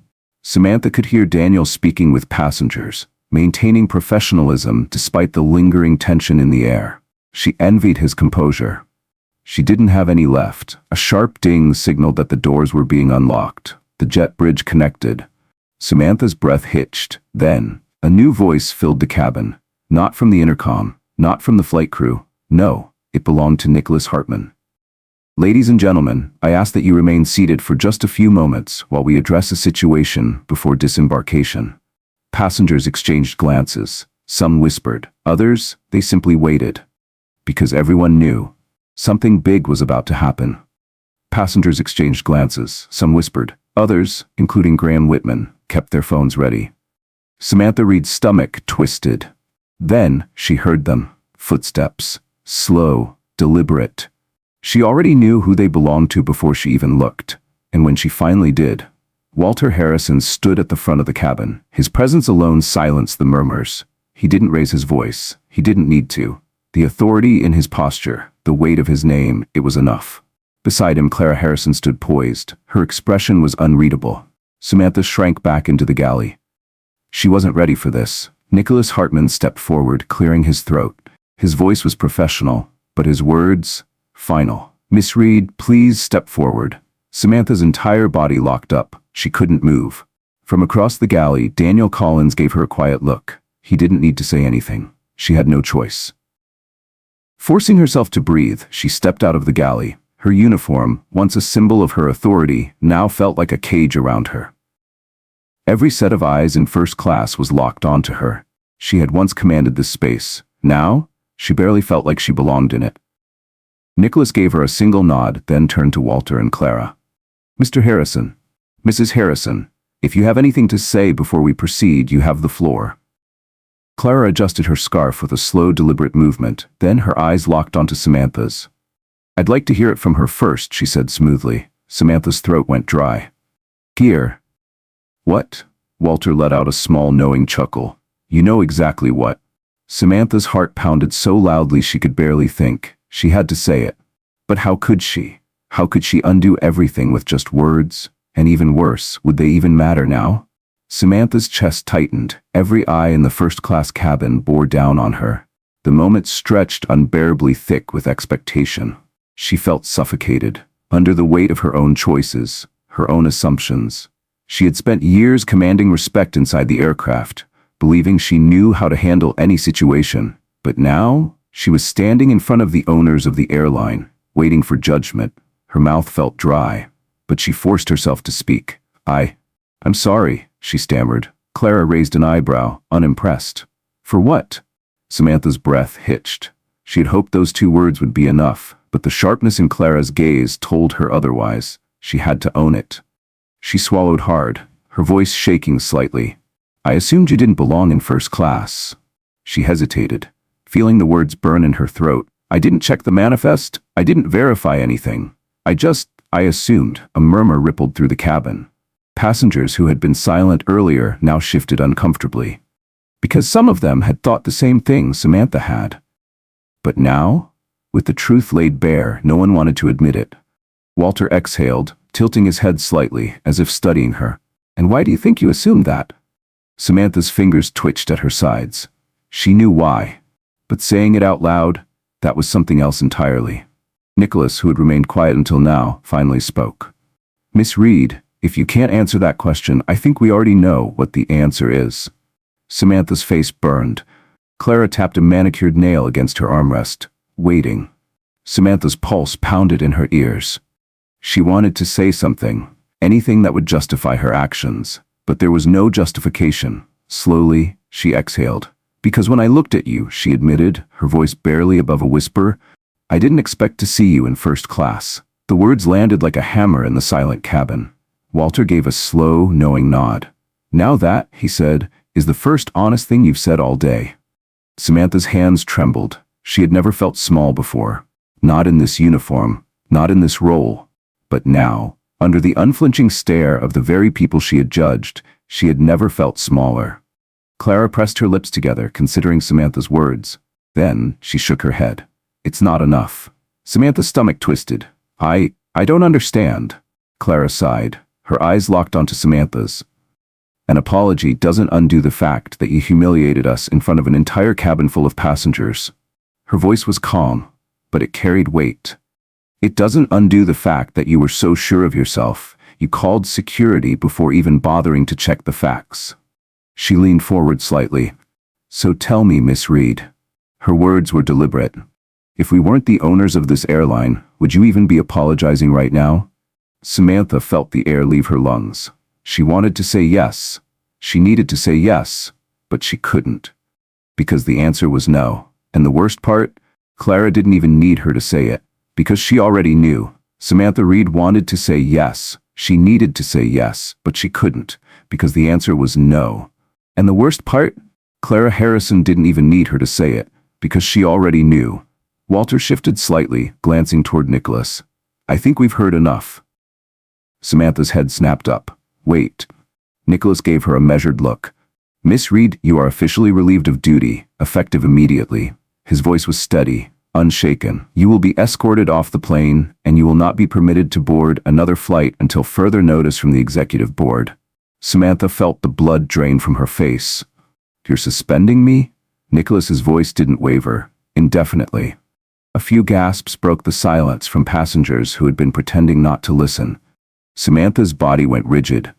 Samantha could hear Daniel speaking with passengers, maintaining professionalism despite the lingering tension in the air. She envied his composure. She didn't have any left. A sharp ding signaled that the doors were being unlocked. The jet bridge connected. Samantha's breath hitched. Then, a new voice filled the cabin. Not from the intercom, not from the flight crew. No, it belonged to Nicholas Hartman. Ladies and gentlemen, I ask that you remain seated for just a few moments while we address a situation before disembarkation. Passengers exchanged glances. Some whispered. Others, they simply waited. Because everyone knew something big was about to happen. Passengers exchanged glances. Some whispered. Others, including Graham Whitman, kept their phones ready. Samantha Reed's stomach twisted. Then she heard them. Footsteps. Slow, deliberate. She already knew who they belonged to before she even looked. And when she finally did, Walter Harrison stood at the front of the cabin. His presence alone silenced the murmurs. He didn't raise his voice. He didn't need to. The authority in his posture, the weight of his name, it was enough. Beside him, Clara Harrison stood poised. Her expression was unreadable. Samantha shrank back into the galley. She wasn't ready for this. Nicholas Hartman stepped forward, clearing his throat. His voice was professional, but his words, final. Miss Reed, please step forward. Samantha's entire body locked up. She couldn't move. From across the galley, Daniel Collins gave her a quiet look. He didn't need to say anything. She had no choice. Forcing herself to breathe, she stepped out of the galley. Her uniform, once a symbol of her authority, now felt like a cage around her. Every set of eyes in first class was locked onto her. She had once commanded this space. Now, she barely felt like she belonged in it. Nicholas gave her a single nod, then turned to Walter and Clara. Mr. Harrison, Mrs. Harrison, if you have anything to say before we proceed, you have the floor. Clara adjusted her scarf with a slow, deliberate movement, then her eyes locked onto Samantha's. I'd like to hear it from her first, she said smoothly. Samantha's throat went dry. Here. What? Walter let out a small, knowing chuckle. You know exactly what. Samantha's heart pounded so loudly she could barely think. She had to say it. But how could she? How could she undo everything with just words? And even worse, would they even matter now? Samantha's chest tightened. Every eye in the first-class cabin bore down on her. The moment stretched unbearably thick with expectation. She felt suffocated, under the weight of her own choices, her own assumptions. She had spent years commanding respect inside the aircraft, believing she knew how to handle any situation. But now, she was standing in front of the owners of the airline, waiting for judgment. Her mouth felt dry, but she forced herself to speak. I'm sorry, she stammered. Clara raised an eyebrow, unimpressed. For what? Samantha's breath hitched. She had hoped those two words would be enough, but the sharpness in Clara's gaze told her otherwise. She had to own it. She swallowed hard, her voice shaking slightly. I assumed you didn't belong in first class. She hesitated, feeling the words burn in her throat. I didn't check the manifest. I didn't verify anything. I assumed. A murmur rippled through the cabin. Passengers who had been silent earlier now shifted uncomfortably. Because some of them had thought the same thing Samantha had. But now, with the truth laid bare, no one wanted to admit it. Walter exhaled, tilting his head slightly, as if studying her. And why do you think you assumed that? Samantha's fingers twitched at her sides. She knew why. But saying it out loud, that was something else entirely. Nicholas, who had remained quiet until now, finally spoke. Miss Reed, if you can't answer that question, I think we already know what the answer is. Samantha's face burned. Clara tapped a manicured nail against her armrest, waiting. Samantha's pulse pounded in her ears. She wanted to say something, anything that would justify her actions, but there was no justification. Slowly, she exhaled. Because when I looked at you, she admitted, her voice barely above a whisper, I didn't expect to see you in first class. The words landed like a hammer in the silent cabin. Walter gave a slow, knowing nod. Now that, he said, is the first honest thing you've said all day. Samantha's hands trembled. She had never felt small before. Not in this uniform, not in this role. But now, under the unflinching stare of the very people she had judged, she had never felt smaller. Clara pressed her lips together, considering Samantha's words. Then, she shook her head. It's not enough. Samantha's stomach twisted. I don't understand. Clara sighed. Her eyes locked onto Samantha's. An apology doesn't undo the fact that you humiliated us in front of an entire cabin full of passengers. Her voice was calm, but it carried weight. It doesn't undo the fact that you were so sure of yourself, you called security before even bothering to check the facts. She leaned forward slightly. So tell me, Miss Reed. Her words were deliberate. If we weren't the owners of this airline, would you even be apologizing right now? Samantha felt the air leave her lungs. She wanted to say yes. She needed to say yes, but she couldn't. Because the answer was no. And the worst part? Clara didn't even need her to say it. Because she already knew. Samantha Reed wanted to say yes. She needed to say yes, but she couldn't. Because the answer was no. And the worst part? Clara Harrison didn't even need her to say it. Because she already knew. Walter shifted slightly, glancing toward Nicholas. I think we've heard enough. Samantha's head snapped up. Wait. Nicholas gave her a measured look. Miss Reed, you are officially relieved of duty, effective immediately. His voice was steady, unshaken. You will be escorted off the plane, and you will not be permitted to board another flight until further notice from the executive board. Samantha felt the blood drain from her face. You're suspending me? Nicholas's voice didn't waver, indefinitely. A few gasps broke the silence from passengers who had been pretending not to listen. Samantha's body went rigid.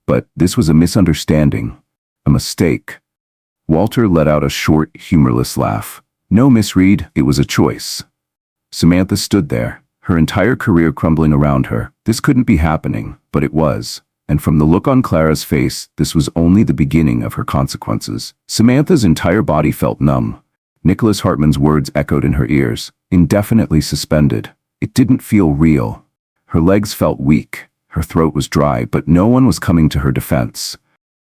But this was a misunderstanding. A mistake. Walter let out a short, humorless laugh. No, Miss Reed, it was a choice. Samantha stood there, her entire career crumbling around her. This couldn't be happening, but it was. And from the look on Clara's face, this was only the beginning of her consequences. Samantha's entire body felt numb. Nicholas Hartman's words echoed in her ears, indefinitely suspended. It didn't feel real. Her legs felt weak, her throat was dry, but no one was coming to her defense.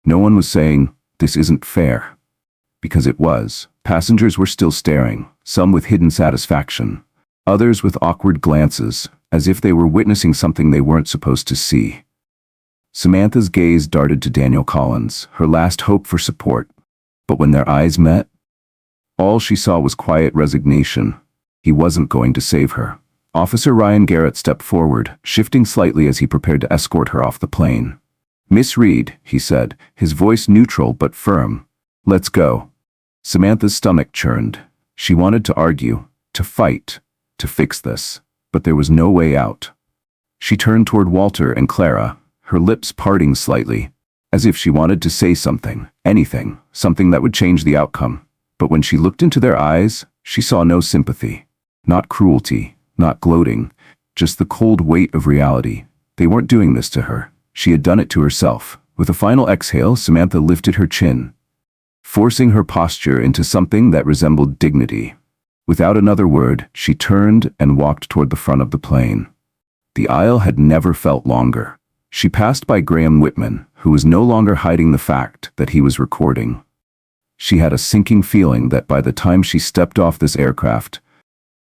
No one was saying, this isn't fair. Because it was. Passengers were still staring, some with hidden satisfaction, others with awkward glances, as if they were witnessing something they weren't supposed to see. Samantha's gaze darted to Daniel Collins, her last hope for support. But when their eyes met, all she saw was quiet resignation. He wasn't going to save her. Officer Ryan Garrett stepped forward, shifting slightly as he prepared to escort her off the plane. Miss Reed, he said, his voice neutral but firm. Let's go. Samantha's stomach churned. She wanted to argue, to fight, to fix this, but there was no way out. She turned toward Walter and Clara, her lips parting slightly, as if she wanted to say something, anything, something that would change the outcome. But when she looked into their eyes, she saw no sympathy, not cruelty, not gloating, just the cold weight of reality. They weren't doing this to her. She had done it to herself. With a final exhale, Samantha lifted her chin, forcing her posture into something that resembled dignity. Without another word, she turned and walked toward the front of the plane. The aisle had never felt longer. She passed by Graham Whitman, who was no longer hiding the fact that he was recording. She had a sinking feeling that by the time she stepped off this aircraft,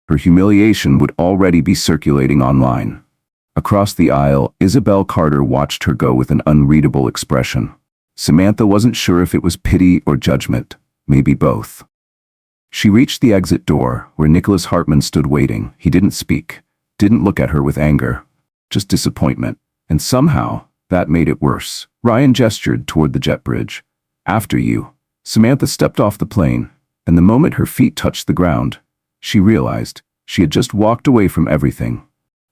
her humiliation would already be circulating online. Across the aisle, Isabel Carter watched her go with an unreadable expression. Samantha wasn't sure if it was pity or judgment, maybe both. She reached the exit door, where Nicholas Hartman stood waiting. He didn't speak, didn't look at her with anger, just disappointment. And somehow, that made it worse. Ryan gestured toward the jet bridge. After you. Samantha stepped off the plane, and the moment her feet touched the ground, she realized she had just walked away from everything.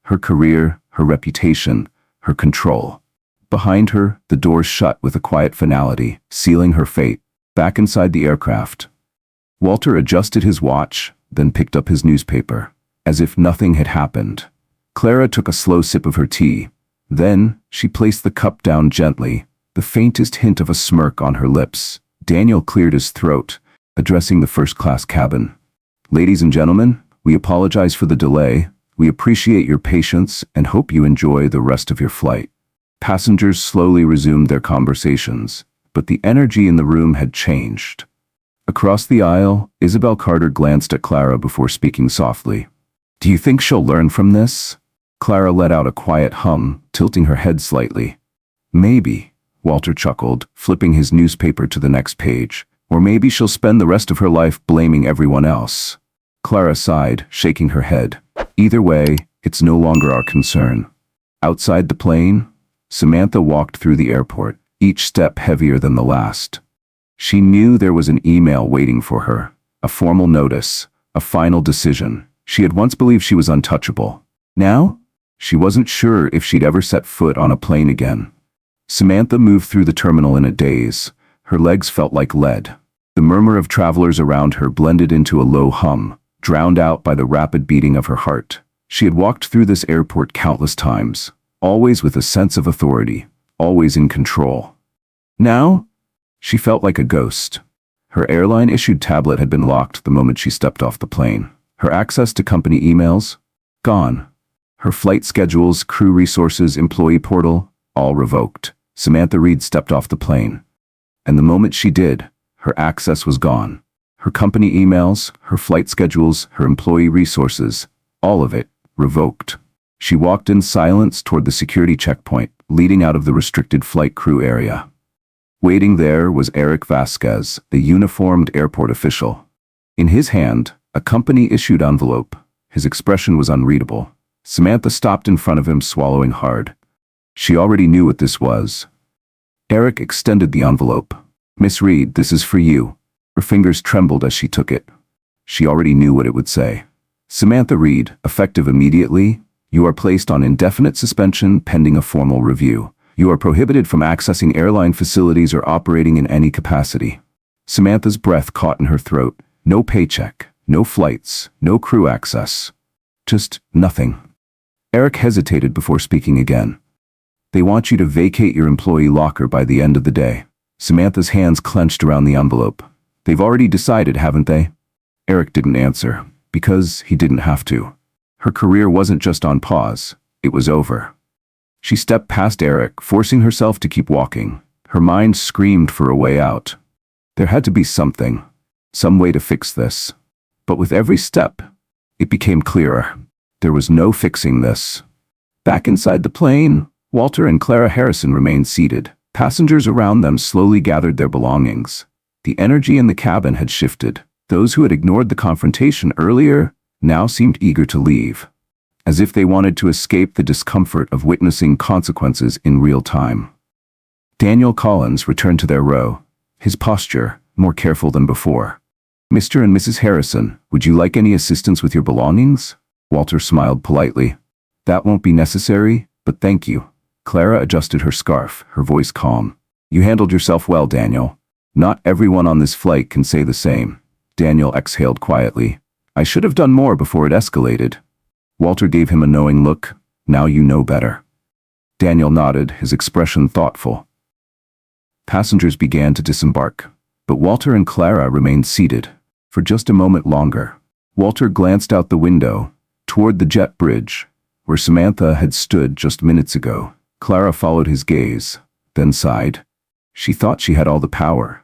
Her career, her reputation, her control. Behind her, the doors shut with a quiet finality, sealing her fate. Back inside the aircraft, Walter adjusted his watch, then picked up his newspaper, as if nothing had happened. Clara took a slow sip of her tea. Then, she placed the cup down gently, the faintest hint of a smirk on her lips. Daniel cleared his throat, addressing the first-class cabin. Ladies and gentlemen, we apologize for the delay. We appreciate your patience and hope you enjoy the rest of your flight. Passengers slowly resumed their conversations, but the energy in the room had changed. Across the aisle, Isabel Carter glanced at Clara before speaking softly. Do you think she'll learn from this? Clara let out a quiet hum, tilting her head slightly. Maybe, Walter chuckled, flipping his newspaper to the next page. Or maybe she'll spend the rest of her life blaming everyone else. Clara sighed, shaking her head. Either way, it's no longer our concern. Outside the plane, Samantha walked through the airport, each step heavier than the last. She knew there was an email waiting for her, a formal notice, a final decision. She had once believed she was untouchable. Now, she wasn't sure if she'd ever set foot on a plane again. Samantha moved through the terminal in a daze. Her legs felt like lead. The murmur of travelers around her blended into a low hum. drowned out by the rapid beating of her heart. She had walked through this airport countless times, always with a sense of authority, always in control. Now, she felt like a ghost. Her airline-issued tablet had been locked the moment she stepped off the plane. Her access to company emails? Gone. Her flight schedules, crew resources, employee portal? All revoked. Samantha Reed stepped off the plane. And the moment she did, her access was gone. Her company emails, her flight schedules, her employee resources, all of it, revoked. She walked in silence toward the security checkpoint, leading out of the restricted flight crew area. Waiting there was Eric Vasquez, the uniformed airport official. In his hand, a company-issued envelope. His expression was unreadable. Samantha stopped in front of him, swallowing hard. She already knew what this was. Eric extended the envelope. "Miss Reed, this is for you." Her fingers trembled as she took it. She already knew what it would say. "Samantha Reed, effective immediately. You are placed on indefinite suspension pending a formal review. You are prohibited from accessing airline facilities or operating in any capacity." Samantha's breath caught in her throat. No paycheck, no flights, no crew access. Just nothing. Eric hesitated before speaking again. "They want you to vacate your employee locker by the end of the day." Samantha's hands clenched around the envelope. "They've already decided, haven't they?" Eric didn't answer, because he didn't have to. Her career wasn't just on pause, it was over. She stepped past Eric, forcing herself to keep walking. Her mind screamed for a way out. There had to be something, some way to fix this. But with every step, it became clearer. There was no fixing this. Back inside the plane, Walter and Clara Harrison remained seated. Passengers around them slowly gathered their belongings. The energy in the cabin had shifted. Those who had ignored the confrontation earlier now seemed eager to leave, as if they wanted to escape the discomfort of witnessing consequences in real time. Daniel Collins returned to their row, his posture more careful than before. "Mr. and Mrs. Harrison, would you like any assistance with your belongings?" Walter smiled politely. "That won't be necessary, but thank you." Clara adjusted her scarf, her voice calm. "You handled yourself well, Daniel. Not everyone on this flight can say the same." Daniel exhaled quietly. "I should have done more before it escalated." Walter gave him a knowing look. "Now you know better." Daniel nodded, his expression thoughtful. Passengers began to disembark, but Walter and Clara remained seated for just a moment longer. Walter glanced out the window, toward the jet bridge, where Samantha had stood just minutes ago. Clara followed his gaze, then sighed. She thought she had all the power.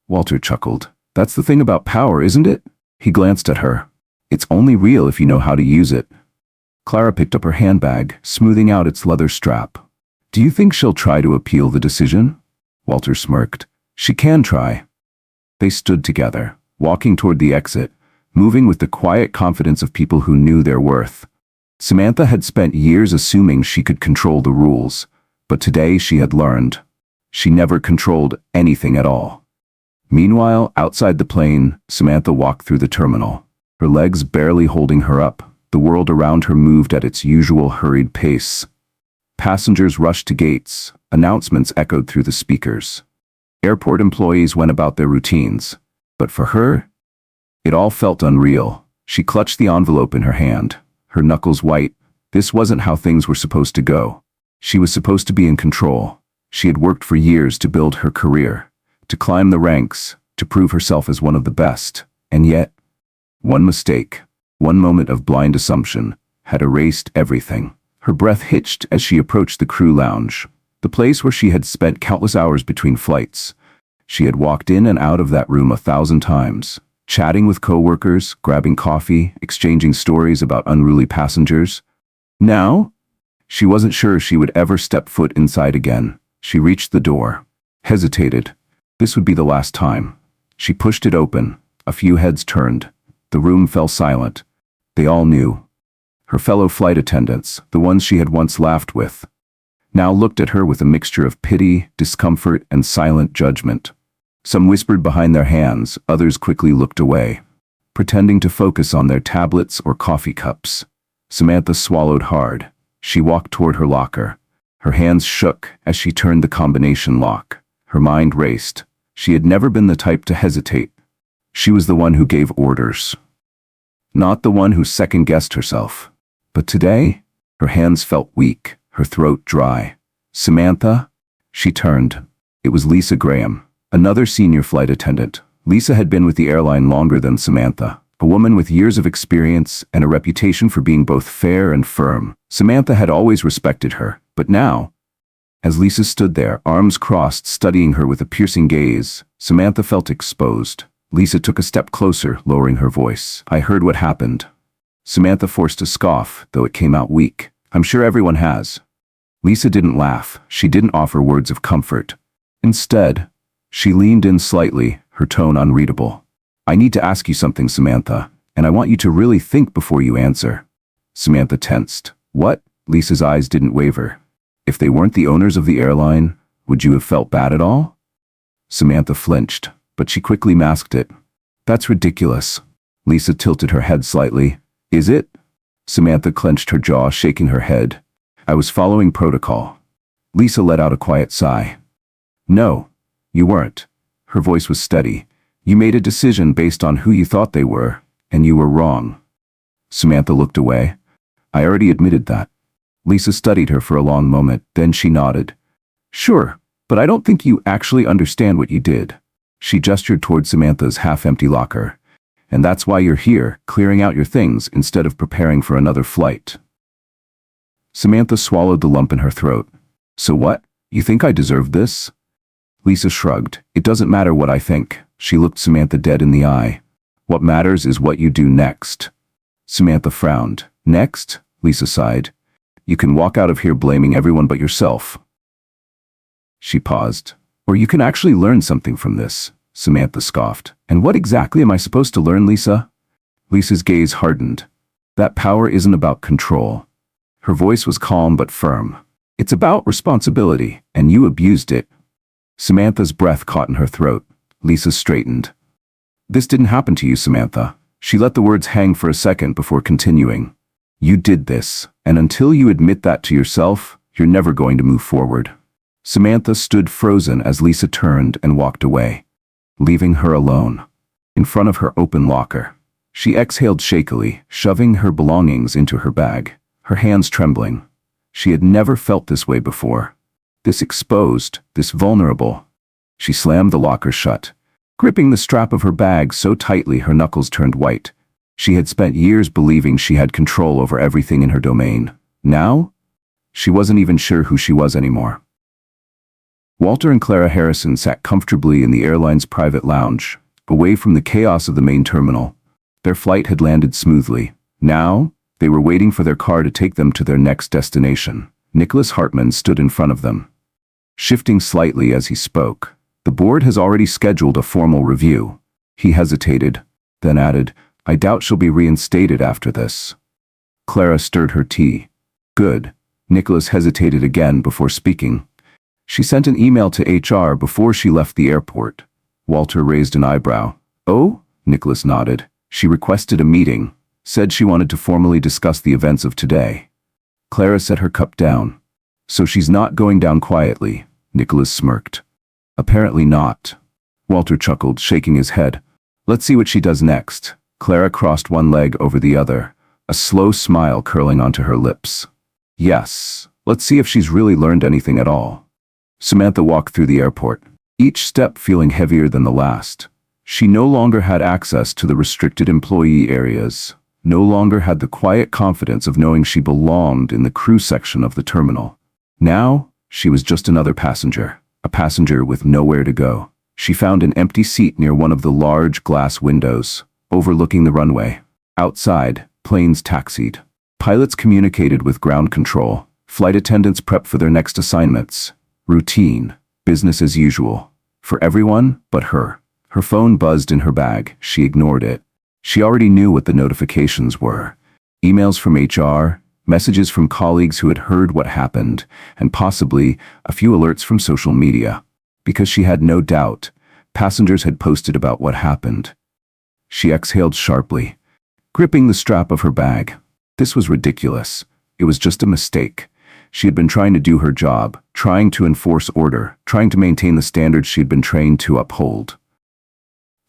Walter chuckled. "That's the thing about power, isn't it?" He glanced at her. "It's only real if you know how to use it." Clara picked up her handbag, smoothing out its leather strap. "Do you think she'll try to appeal the decision?" Walter smirked. "She can try." They stood together, walking toward the exit, moving with the quiet confidence of people who knew their worth. Samantha had spent years assuming she could control the rules, but today she had learned. She never controlled anything at all. Meanwhile, outside the plane, Samantha walked through the terminal, her legs barely holding her up. The world around her moved at its usual hurried pace. Passengers rushed to gates, announcements echoed through the speakers. Airport employees went about their routines, but for her, it all felt unreal. She clutched the envelope in her hand, her knuckles white. This wasn't how things were supposed to go. She was supposed to be in control. She had worked for years to build her career, to climb the ranks, to prove herself as one of the best. And yet, one mistake, one moment of blind assumption, had erased everything. Her breath hitched as she approached the crew lounge, the place where she had spent countless hours between flights. She had walked in and out of that room 1,000 times, chatting with coworkers, grabbing coffee, exchanging stories about unruly passengers. Now, she wasn't sure she would ever step foot inside again. She reached the door, hesitated. This would be the last time. She pushed it open. A few heads turned. The room fell silent. They all knew. Her fellow flight attendants, the ones she had once laughed with, now looked at her with a mixture of pity, discomfort, and silent judgment. Some whispered behind their hands, others quickly looked away, pretending to focus on their tablets or coffee cups. Samantha swallowed hard. She walked toward her locker. Her hands shook as she turned the combination lock. Her mind raced. She had never been the type to hesitate. She was the one who gave orders. not the one who second-guessed herself. But today, her hands felt weak, her throat dry. "Samantha?" She turned. It was Lisa Graham, another senior flight attendant. Lisa had been with the airline longer than Samantha, a woman with years of experience and a reputation for being both fair and firm. Samantha had always respected her, but now, as Lisa stood there, arms crossed, studying her with a piercing gaze, Samantha felt exposed. Lisa took a step closer, lowering her voice. "I heard what happened." Samantha forced a scoff, though it came out weak. "I'm sure everyone has." Lisa didn't laugh. She didn't offer words of comfort. Instead, she leaned in slightly, her tone unreadable. "I need to ask you something, Samantha, and I want you to really think before you answer." Samantha tensed. "What?" Lisa's eyes didn't waver. "If they weren't the owners of the airline, would you have felt bad at all?" Samantha flinched, but she quickly masked it. "That's ridiculous." Lisa tilted her head slightly. "Is it?" Samantha clenched her jaw, shaking her head. "I was following protocol." Lisa let out a quiet sigh. "No, you weren't." Her voice was steady. "You made a decision based on who you thought they were, and you were wrong." Samantha looked away. "I already admitted that." Lisa studied her for a long moment, then she nodded. "Sure, but I don't think you actually understand what you did." She gestured toward Samantha's half-empty locker. "And that's why you're here, clearing out your things instead of preparing for another flight." Samantha swallowed the lump in her throat. "So what? You think I deserve this?" Lisa shrugged. "It doesn't matter what I think." She looked Samantha dead in the eye. "What matters is what you do next." Samantha frowned. "Next?" Lisa sighed. "You can walk out of here blaming everyone but yourself." She paused. "Or you can actually learn something from this," Samantha scoffed. "And what exactly am I supposed to learn, Lisa?" Lisa's gaze hardened. "That power isn't about control." Her voice was calm but firm. "It's about responsibility, and you abused it." Samantha's breath caught in her throat. Lisa straightened. "This didn't happen to you, Samantha." She let the words hang for a second before continuing. "You did this, and until you admit that to yourself, you're never going to move forward." Samantha stood frozen as Lisa turned and walked away, leaving her alone. In front of her open locker, she exhaled shakily, shoving her belongings into her bag, her hands trembling. She had never felt this way before. This exposed, this vulnerable. She slammed the locker shut, gripping the strap of her bag so tightly her knuckles turned white. She had spent years believing she had control over everything in her domain. Now, she wasn't even sure who she was anymore. Walter and Clara Harrison sat comfortably in the airline's private lounge, away from the chaos of the main terminal. Their flight had landed smoothly. Now, they were waiting for their car to take them to their next destination. Nicholas Hartman stood in front of them, shifting slightly as he spoke. "The board has already scheduled a formal review." He hesitated, then added, "I doubt she'll be reinstated after this." Clara stirred her tea. "Good." Nicholas hesitated again before speaking. "She sent an email to HR before she left the airport." Walter raised an eyebrow. "Oh?" Nicholas nodded. "She requested a meeting, said she wanted to formally discuss the events of today." Clara set her cup down. "So she's not going down quietly?" Nicholas smirked. "Apparently not." Walter chuckled, shaking his head. "Let's see what she does next." Clara crossed one leg over the other, a slow smile curling onto her lips. "Yes, let's see if she's really learned anything at all." Samantha walked through the airport, each step feeling heavier than the last. She no longer had access to the restricted employee areas, no longer had the quiet confidence of knowing she belonged in the crew section of the terminal. Now, she was just another passenger, a passenger with nowhere to go. She found an empty seat near one of the large glass windows, overlooking the runway. Outside, planes taxied. Pilots communicated with ground control. Flight attendants prepped for their next assignments. Routine, business as usual. For everyone but her. Her phone buzzed in her bag. She ignored it. She already knew what the notifications were. Emails from HR, messages from colleagues who had heard what happened, and possibly a few alerts from social media. Because she had no doubt, passengers had posted about what happened. She exhaled sharply, gripping the strap of her bag. This was ridiculous. It was just a mistake. She had been trying to do her job, trying to enforce order, trying to maintain the standards she'd been trained to uphold.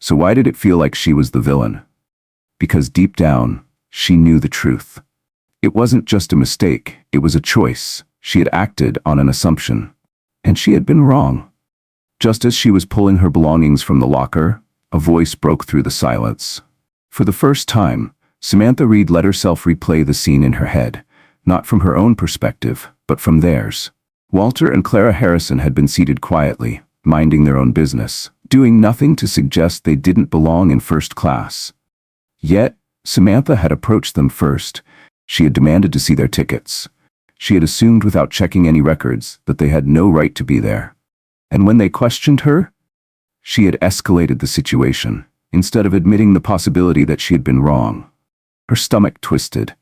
So why did it feel like she was the villain? because deep down, she knew the truth. It wasn't just a mistake, it was a choice. She had acted on an assumption. And she had been wrong. Just as she was pulling her belongings from the locker, a voice broke through the silence. For the first time, Samantha Reed let herself replay the scene in her head, not from her own perspective, but from theirs. Walter and Clara Harrison had been seated quietly, minding their own business, doing nothing to suggest they didn't belong in first class. Yet, Samantha had approached them first. She had demanded to see their tickets. She had assumed without checking any records that they had no right to be there. And when they questioned her, she had escalated the situation, instead of admitting the possibility that she had been wrong. Her stomach twisted.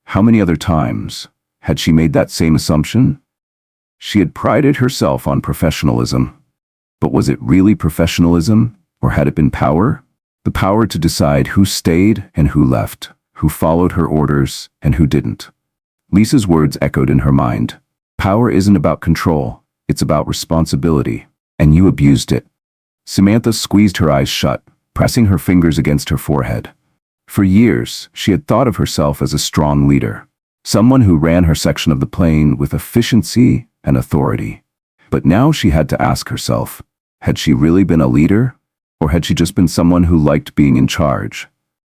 How many other times had she made that same assumption? She had prided herself on professionalism. But was it really professionalism, or had it been power? The power to decide who stayed and who left, who followed her orders and who didn't. Lisa's words echoed in her mind. Power isn't about control, it's about responsibility, and you abused it. Samantha squeezed her eyes shut, pressing her fingers against her forehead. For years, she had thought of herself as a strong leader, someone who ran her section of the plane with efficiency and authority. But now she had to ask herself, had she really been a leader, or had she just been someone who liked being in charge?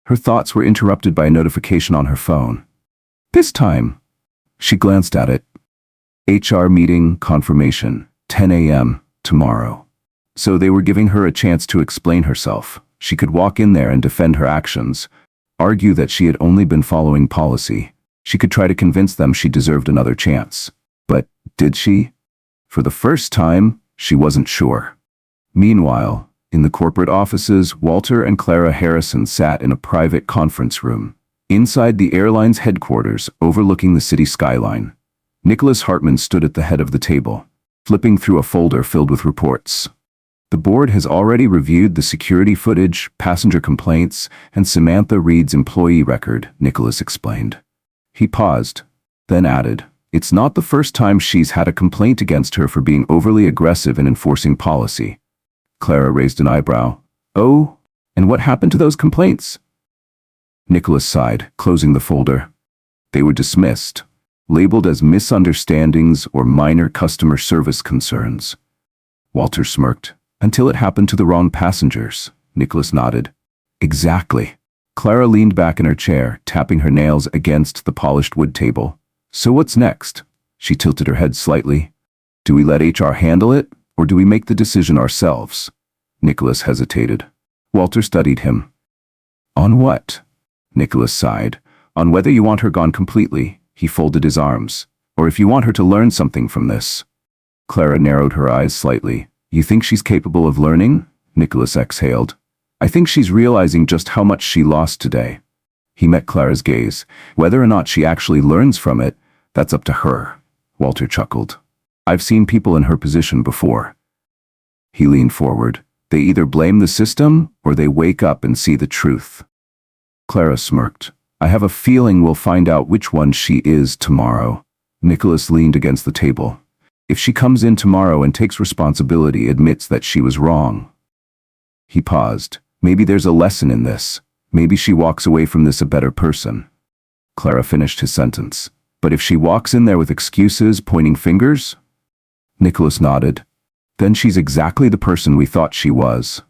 Her thoughts were interrupted by a notification on her phone. This time, she glanced at it. HR meeting confirmation, 10 a.m. tomorrow. So they were giving her a chance to explain herself. She could walk in there and defend her actions, argue that she had only been following policy. She could try to convince them she deserved another chance. But did she? For the first time, she wasn't sure. Meanwhile, in the corporate offices, Walter and Clara Harrison sat in a private conference room. Inside the airline's headquarters, overlooking the city skyline, Nicholas Hartman stood at the head of the table, flipping through a folder filled with reports. The board has already reviewed the security footage, passenger complaints, and Samantha Reed's employee record, Nicholas explained. He paused, then added, it's not the first time she's had a complaint against her for being overly aggressive in enforcing policy. Clara raised an eyebrow. Oh, and what happened to those complaints? Nicholas sighed, closing the folder. They were dismissed, labeled as misunderstandings or minor customer service concerns. Walter smirked. Until it happened to the wrong passengers, Nicholas nodded. Exactly. Clara leaned back in her chair, tapping her nails against the polished wood table. So what's next? She tilted her head slightly. Do we let HR handle it, or do we make the decision ourselves? Nicholas hesitated. Walter studied him. On what? Nicholas sighed. On whether you want her gone completely, he folded his arms, or if you want her to learn something from this. Clara narrowed her eyes slightly. You think she's capable of learning? Nicholas exhaled. I think she's realizing just how much she lost today. He met Clara's gaze. Whether or not she actually learns from it, that's up to her. Walter chuckled. I've seen people in her position before. He leaned forward. They either blame the system, or they wake up and see the truth. Clara smirked. I have a feeling we'll find out which one she is tomorrow. Nicholas leaned against the table. If she comes in tomorrow and takes responsibility, admits that she was wrong. He paused. Maybe there's a lesson in this. Maybe she walks away from this a better person. Clara finished his sentence. But if she walks in there with excuses, pointing fingers? Nicholas nodded. Then she's exactly the person we thought she was.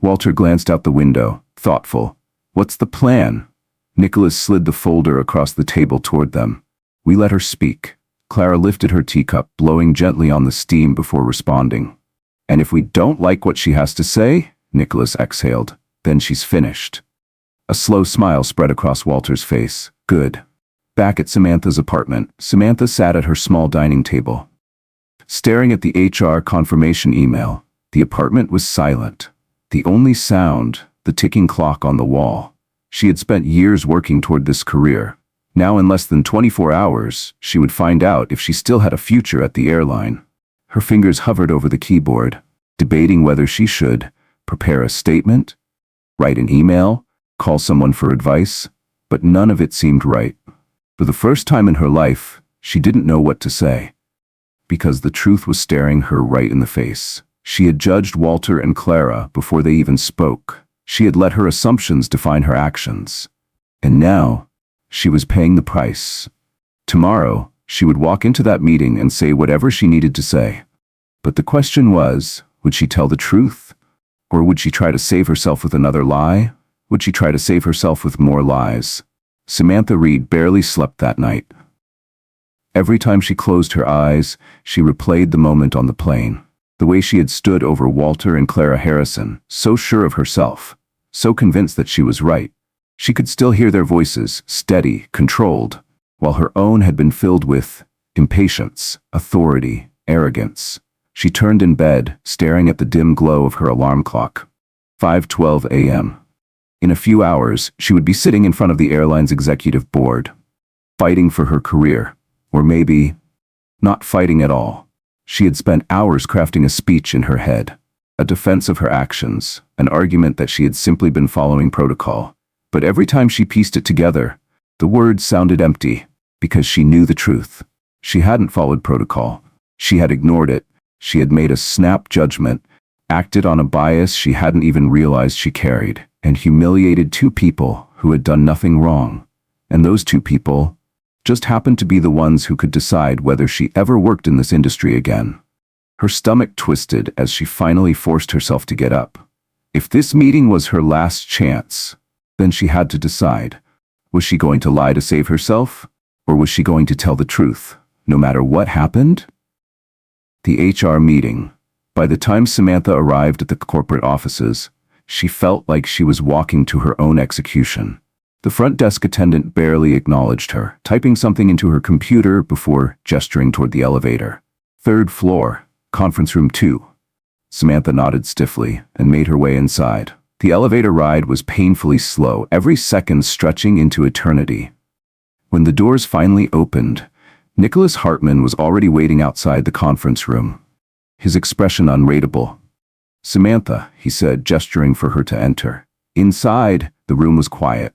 Walter glanced out the window, thoughtful. What's the plan? Nicholas slid the folder across the table toward them. We let her speak. Clara lifted her teacup, blowing gently on the steam before responding. And if we don't like what she has to say, Nicholas exhaled, then she's finished. A slow smile spread across Walter's face. Good. Back at Samantha's apartment, Samantha sat at her small dining table. Staring at the HR confirmation email, the apartment was silent. The only sound, the ticking clock on the wall. She had spent years working toward this career. Now in less than 24 hours, she would find out if she still had a future at the airline. Her fingers hovered over the keyboard, debating whether she should prepare a statement, write an email, call someone for advice, but none of it seemed right. For the first time in her life, she didn't know what to say. Because the truth was staring her right in the face. She had judged Walter and Clara before they even spoke. She had let her assumptions define her actions. And now, she was paying the price. Tomorrow, she would walk into that meeting and say whatever she needed to say. But the question was, would she tell the truth? Or would she try to save herself with another lie? Would she try to save herself with more lies? Samantha Reed barely slept that night. Every time she closed her eyes, she replayed the moment on the plane. The way she had stood over Walter and Clara Harrison, so sure of herself, so convinced that she was right. She could still hear their voices, steady, controlled, while her own had been filled with impatience, authority, arrogance. She turned in bed, staring at the dim glow of her alarm clock. 5:12 a.m. In a few hours, she would be sitting in front of the airline's executive board, fighting for her career, or maybe not fighting at all. She had spent hours crafting a speech in her head, a defense of her actions, an argument that she had simply been following protocol. But every time she pieced it together, the words sounded empty, because she knew the truth. She hadn't followed protocol. She had ignored it. She had made a snap judgment, acted on a bias she hadn't even realized she carried, and humiliated two people who had done nothing wrong. And those two people just happened to be the ones who could decide whether she ever worked in this industry again. Her stomach twisted as she finally forced herself to get up. If this meeting was her last chance, then she had to decide. Was she going to lie to save herself? Or was she going to tell the truth, no matter what happened? The HR meeting. By the time Samantha arrived at the corporate offices, she felt like she was walking to her own execution. The front desk attendant barely acknowledged her, typing something into her computer before gesturing toward the elevator. 3rd floor, conference room 2. Samantha nodded stiffly and made her way inside. The elevator ride was painfully slow, every second stretching into eternity. When the doors finally opened, Nicholas Hartman was already waiting outside the conference room, his expression unreadable. "Samantha," he said, gesturing for her to enter. Inside, the room was quiet.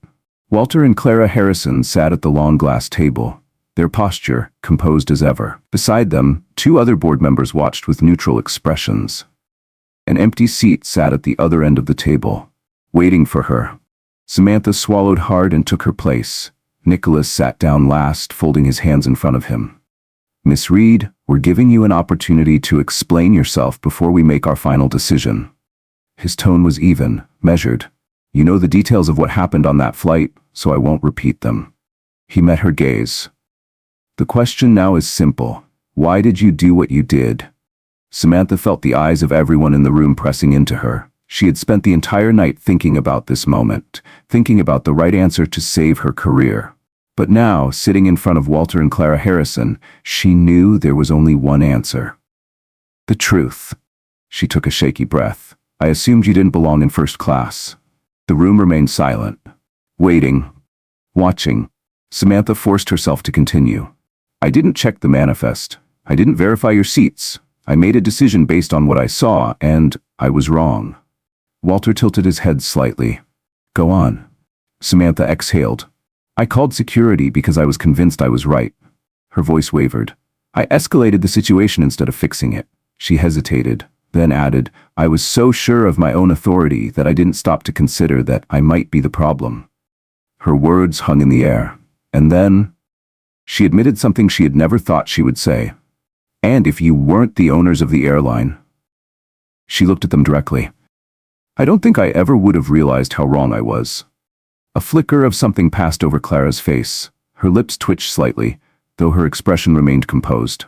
Walter and Clara Harrison sat at the long glass table, their posture composed as ever. Beside them, 2 other board members watched with neutral expressions. An empty seat sat at the other end of the table, waiting for her. Samantha swallowed hard and took her place. Nicholas sat down last, folding his hands in front of him. "Miss Reed, we're giving you an opportunity to explain yourself before we make our final decision." His tone was even, measured. "You know the details of what happened on that flight, so I won't repeat them." He met her gaze. "The question now is simple. Why did you do what you did?" Samantha felt the eyes of everyone in the room pressing into her. She had spent the entire night thinking about this moment, thinking about the right answer to save her career. But now, sitting in front of Walter and Clara Harrison, she knew there was only one answer. The truth. She took a shaky breath. "I assumed you didn't belong in first class." The room remained silent, waiting, watching. Samantha forced herself to continue. "I didn't check the manifest. I didn't verify your seats. I made a decision based on what I saw, and I was wrong." Walter tilted his head slightly. "Go on." Samantha exhaled. "I called security because I was convinced I was right." Her voice wavered. "I escalated the situation instead of fixing it." She hesitated, then added, "I was so sure of my own authority that I didn't stop to consider that I might be the problem." Her words hung in the air. And then, she admitted something she had never thought she would say. "And if you weren't the owners of the airline?" She looked at them directly. "I don't think I ever would have realized how wrong I was." A flicker of something passed over Clara's face. Her lips twitched slightly, though her expression remained composed.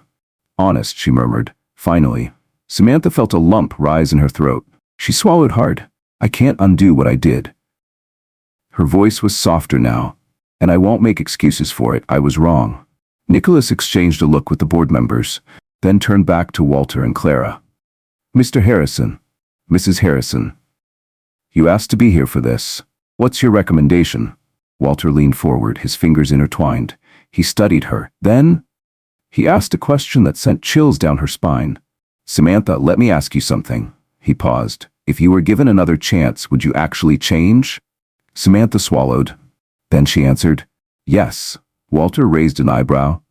"Honest," she murmured. Finally, Samantha felt a lump rise in her throat. She swallowed hard. "I can't undo what I did." Her voice was softer now. "And I won't make excuses for it. I was wrong." Nicholas exchanged a look with the board members, then turned back to Walter and Clara. "Mr. Harrison, Mrs. Harrison, you asked to be here for this. What's your recommendation?" Walter leaned forward, his fingers intertwined. He studied her. Then, he asked a question that sent chills down her spine. "Samantha, let me ask you something." He paused. "If you were given another chance, would you actually change?" Samantha swallowed. Then she answered, "Yes." Walter raised an eyebrow.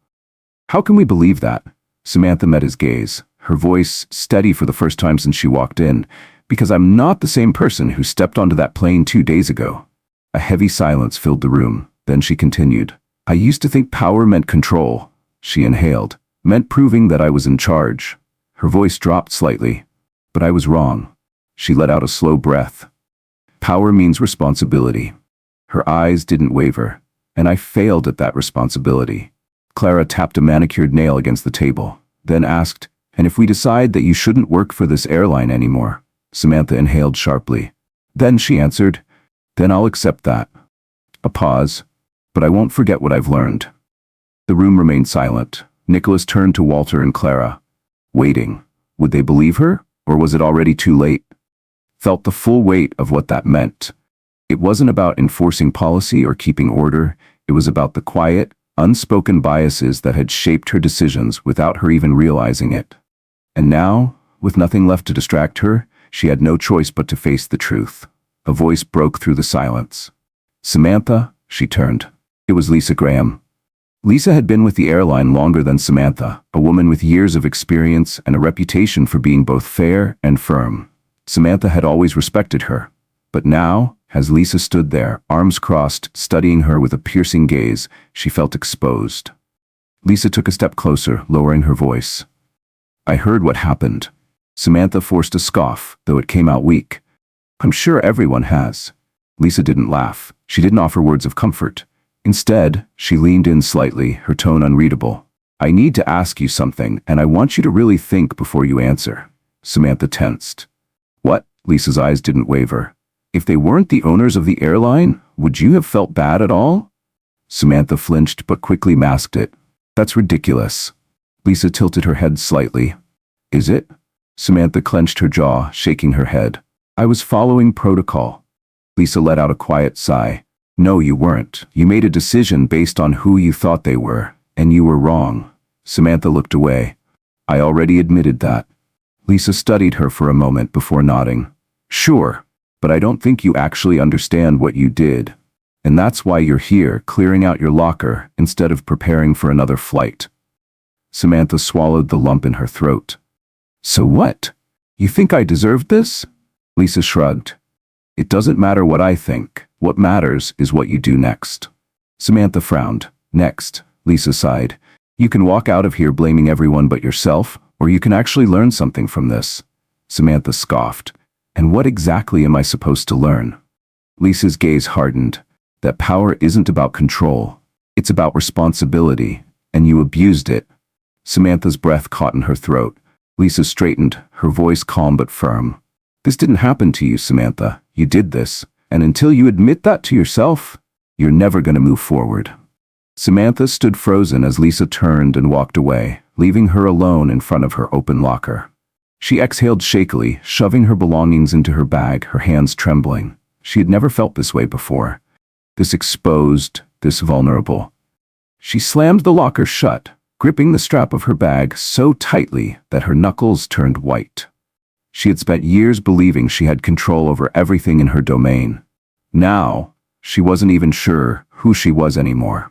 "How can we believe that?" Samantha met his gaze, her voice steady for the first time since she walked in. Because I'm not the same person who stepped onto that plane 2 days ago. A heavy silence filled the room. Then she continued. I used to think power meant control. She inhaled. Meant proving that I was in charge. Her voice dropped slightly. But I was wrong. She let out a slow breath. Power means responsibility. Her eyes didn't waver, and I failed at that responsibility. Clara tapped a manicured nail against the table, then asked, and if we decide that you shouldn't work for this airline anymore? Samantha inhaled sharply. Then she answered, then I'll accept that. A pause, but I won't forget what I've learned. The room remained silent. Nicholas turned to Walter and Clara. Waiting. Would they believe her, or was it already too late? Felt the full weight of what that meant. It wasn't about enforcing policy or keeping order. It was about the quiet, unspoken biases that had shaped her decisions without her even realizing it. And now, with nothing left to distract her, she had no choice but to face the truth. A voice broke through the silence. Samantha, she turned. It was Lisa Graham. Lisa had been with the airline longer than Samantha, a woman with years of experience and a reputation for being both fair and firm. Samantha had always respected her. But now, as Lisa stood there, arms crossed, studying her with a piercing gaze, she felt exposed. Lisa took a step closer, lowering her voice. I heard what happened. Samantha forced a scoff, though it came out weak. I'm sure everyone has. Lisa didn't laugh. She didn't offer words of comfort. Instead, she leaned in slightly, her tone unreadable. I need to ask you something, and I want you to really think before you answer. Samantha tensed. What? Lisa's eyes didn't waver. If they weren't the owners of the airline, would you have felt bad at all? Samantha flinched but quickly masked it. That's ridiculous. Lisa tilted her head slightly. Is it? Samantha clenched her jaw, shaking her head. I was following protocol. Lisa let out a quiet sigh. No, you weren't. You made a decision based on who you thought they were, and you were wrong. Samantha looked away. I already admitted that. Lisa studied her for a moment before nodding. Sure, but I don't think you actually understand what you did. And that's why you're here, clearing out your locker instead of preparing for another flight. Samantha swallowed the lump in her throat. So what? You think I deserved this? Lisa shrugged. It doesn't matter what I think. What matters is what you do next. Samantha frowned. Next, Lisa sighed. You can walk out of here blaming everyone but yourself, or you can actually learn something from this. Samantha scoffed. And what exactly am I supposed to learn? Lisa's gaze hardened. That power isn't about control. It's about responsibility, and you abused it. Samantha's breath caught in her throat. Lisa straightened, her voice calm but firm. This didn't happen to you, Samantha. You did this. And until you admit that to yourself, you're never going to move forward. Samantha stood frozen as Lisa turned and walked away, leaving her alone in front of her open locker. She exhaled shakily, shoving her belongings into her bag, her hands trembling. She had never felt this way before. This exposed, this vulnerable. She slammed the locker shut, gripping the strap of her bag so tightly that her knuckles turned white. She had spent years believing she had control over everything in her domain. Now, she wasn't even sure who she was anymore.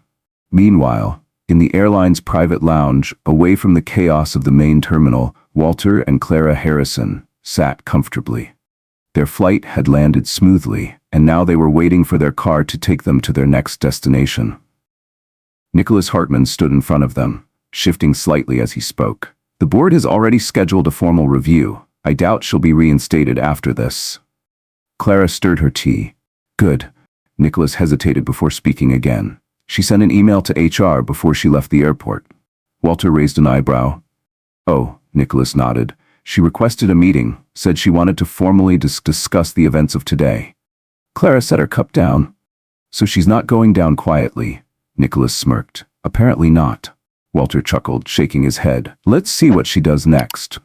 Meanwhile, in the airline's private lounge, away from the chaos of the main terminal, Walter and Clara Harrison sat comfortably. Their flight had landed smoothly, and now they were waiting for their car to take them to their next destination. Nicholas Hartman stood in front of them, shifting slightly as he spoke. The board has already scheduled a formal review. I doubt she'll be reinstated after this. Clara stirred her tea. Good. Nicholas hesitated before speaking again. She sent an email to HR before she left the airport. Walter raised an eyebrow. Oh, Nicholas nodded. She requested a meeting, said she wanted to formally discuss the events of today. Clara set her cup down. So she's not going down quietly. Nicholas smirked. Apparently not. Walter chuckled, shaking his head. Let's see what she does next.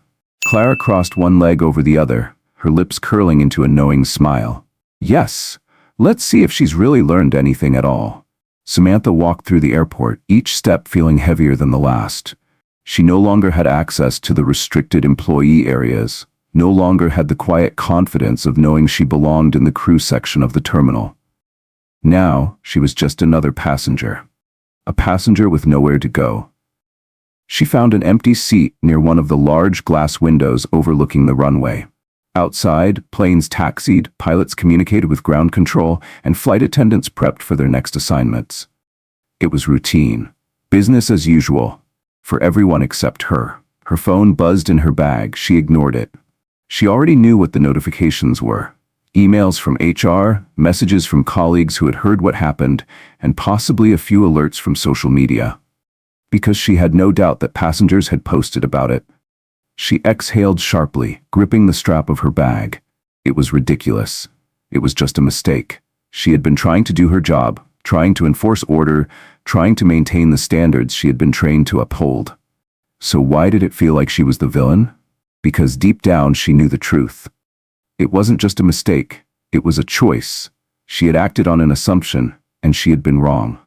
Clara crossed one leg over the other, her lips curling into a knowing smile. Yes, let's see if she's really learned anything at all. Samantha walked through the airport, each step feeling heavier than the last. She no longer had access to the restricted employee areas, no longer had the quiet confidence of knowing she belonged in the crew section of the terminal. Now, she was just another passenger. A passenger with nowhere to go. She found an empty seat near one of the large glass windows overlooking the runway. Outside, planes taxied, pilots communicated with ground control, and flight attendants prepped for their next assignments. It was routine, business as usual, for everyone except her. Her phone buzzed in her bag. She ignored it. She already knew what the notifications were. Emails from HR, messages from colleagues who had heard what happened, and possibly a few alerts from social media. Because she had no doubt that passengers had posted about it. She exhaled sharply, gripping the strap of her bag. It was ridiculous. It was just a mistake. She had been trying to do her job, trying to enforce order, trying to maintain the standards she had been trained to uphold. So why did it feel like she was the villain? Because deep down she knew the truth. It wasn't just a mistake, it was a choice. She had acted on an assumption, and she had been wrong.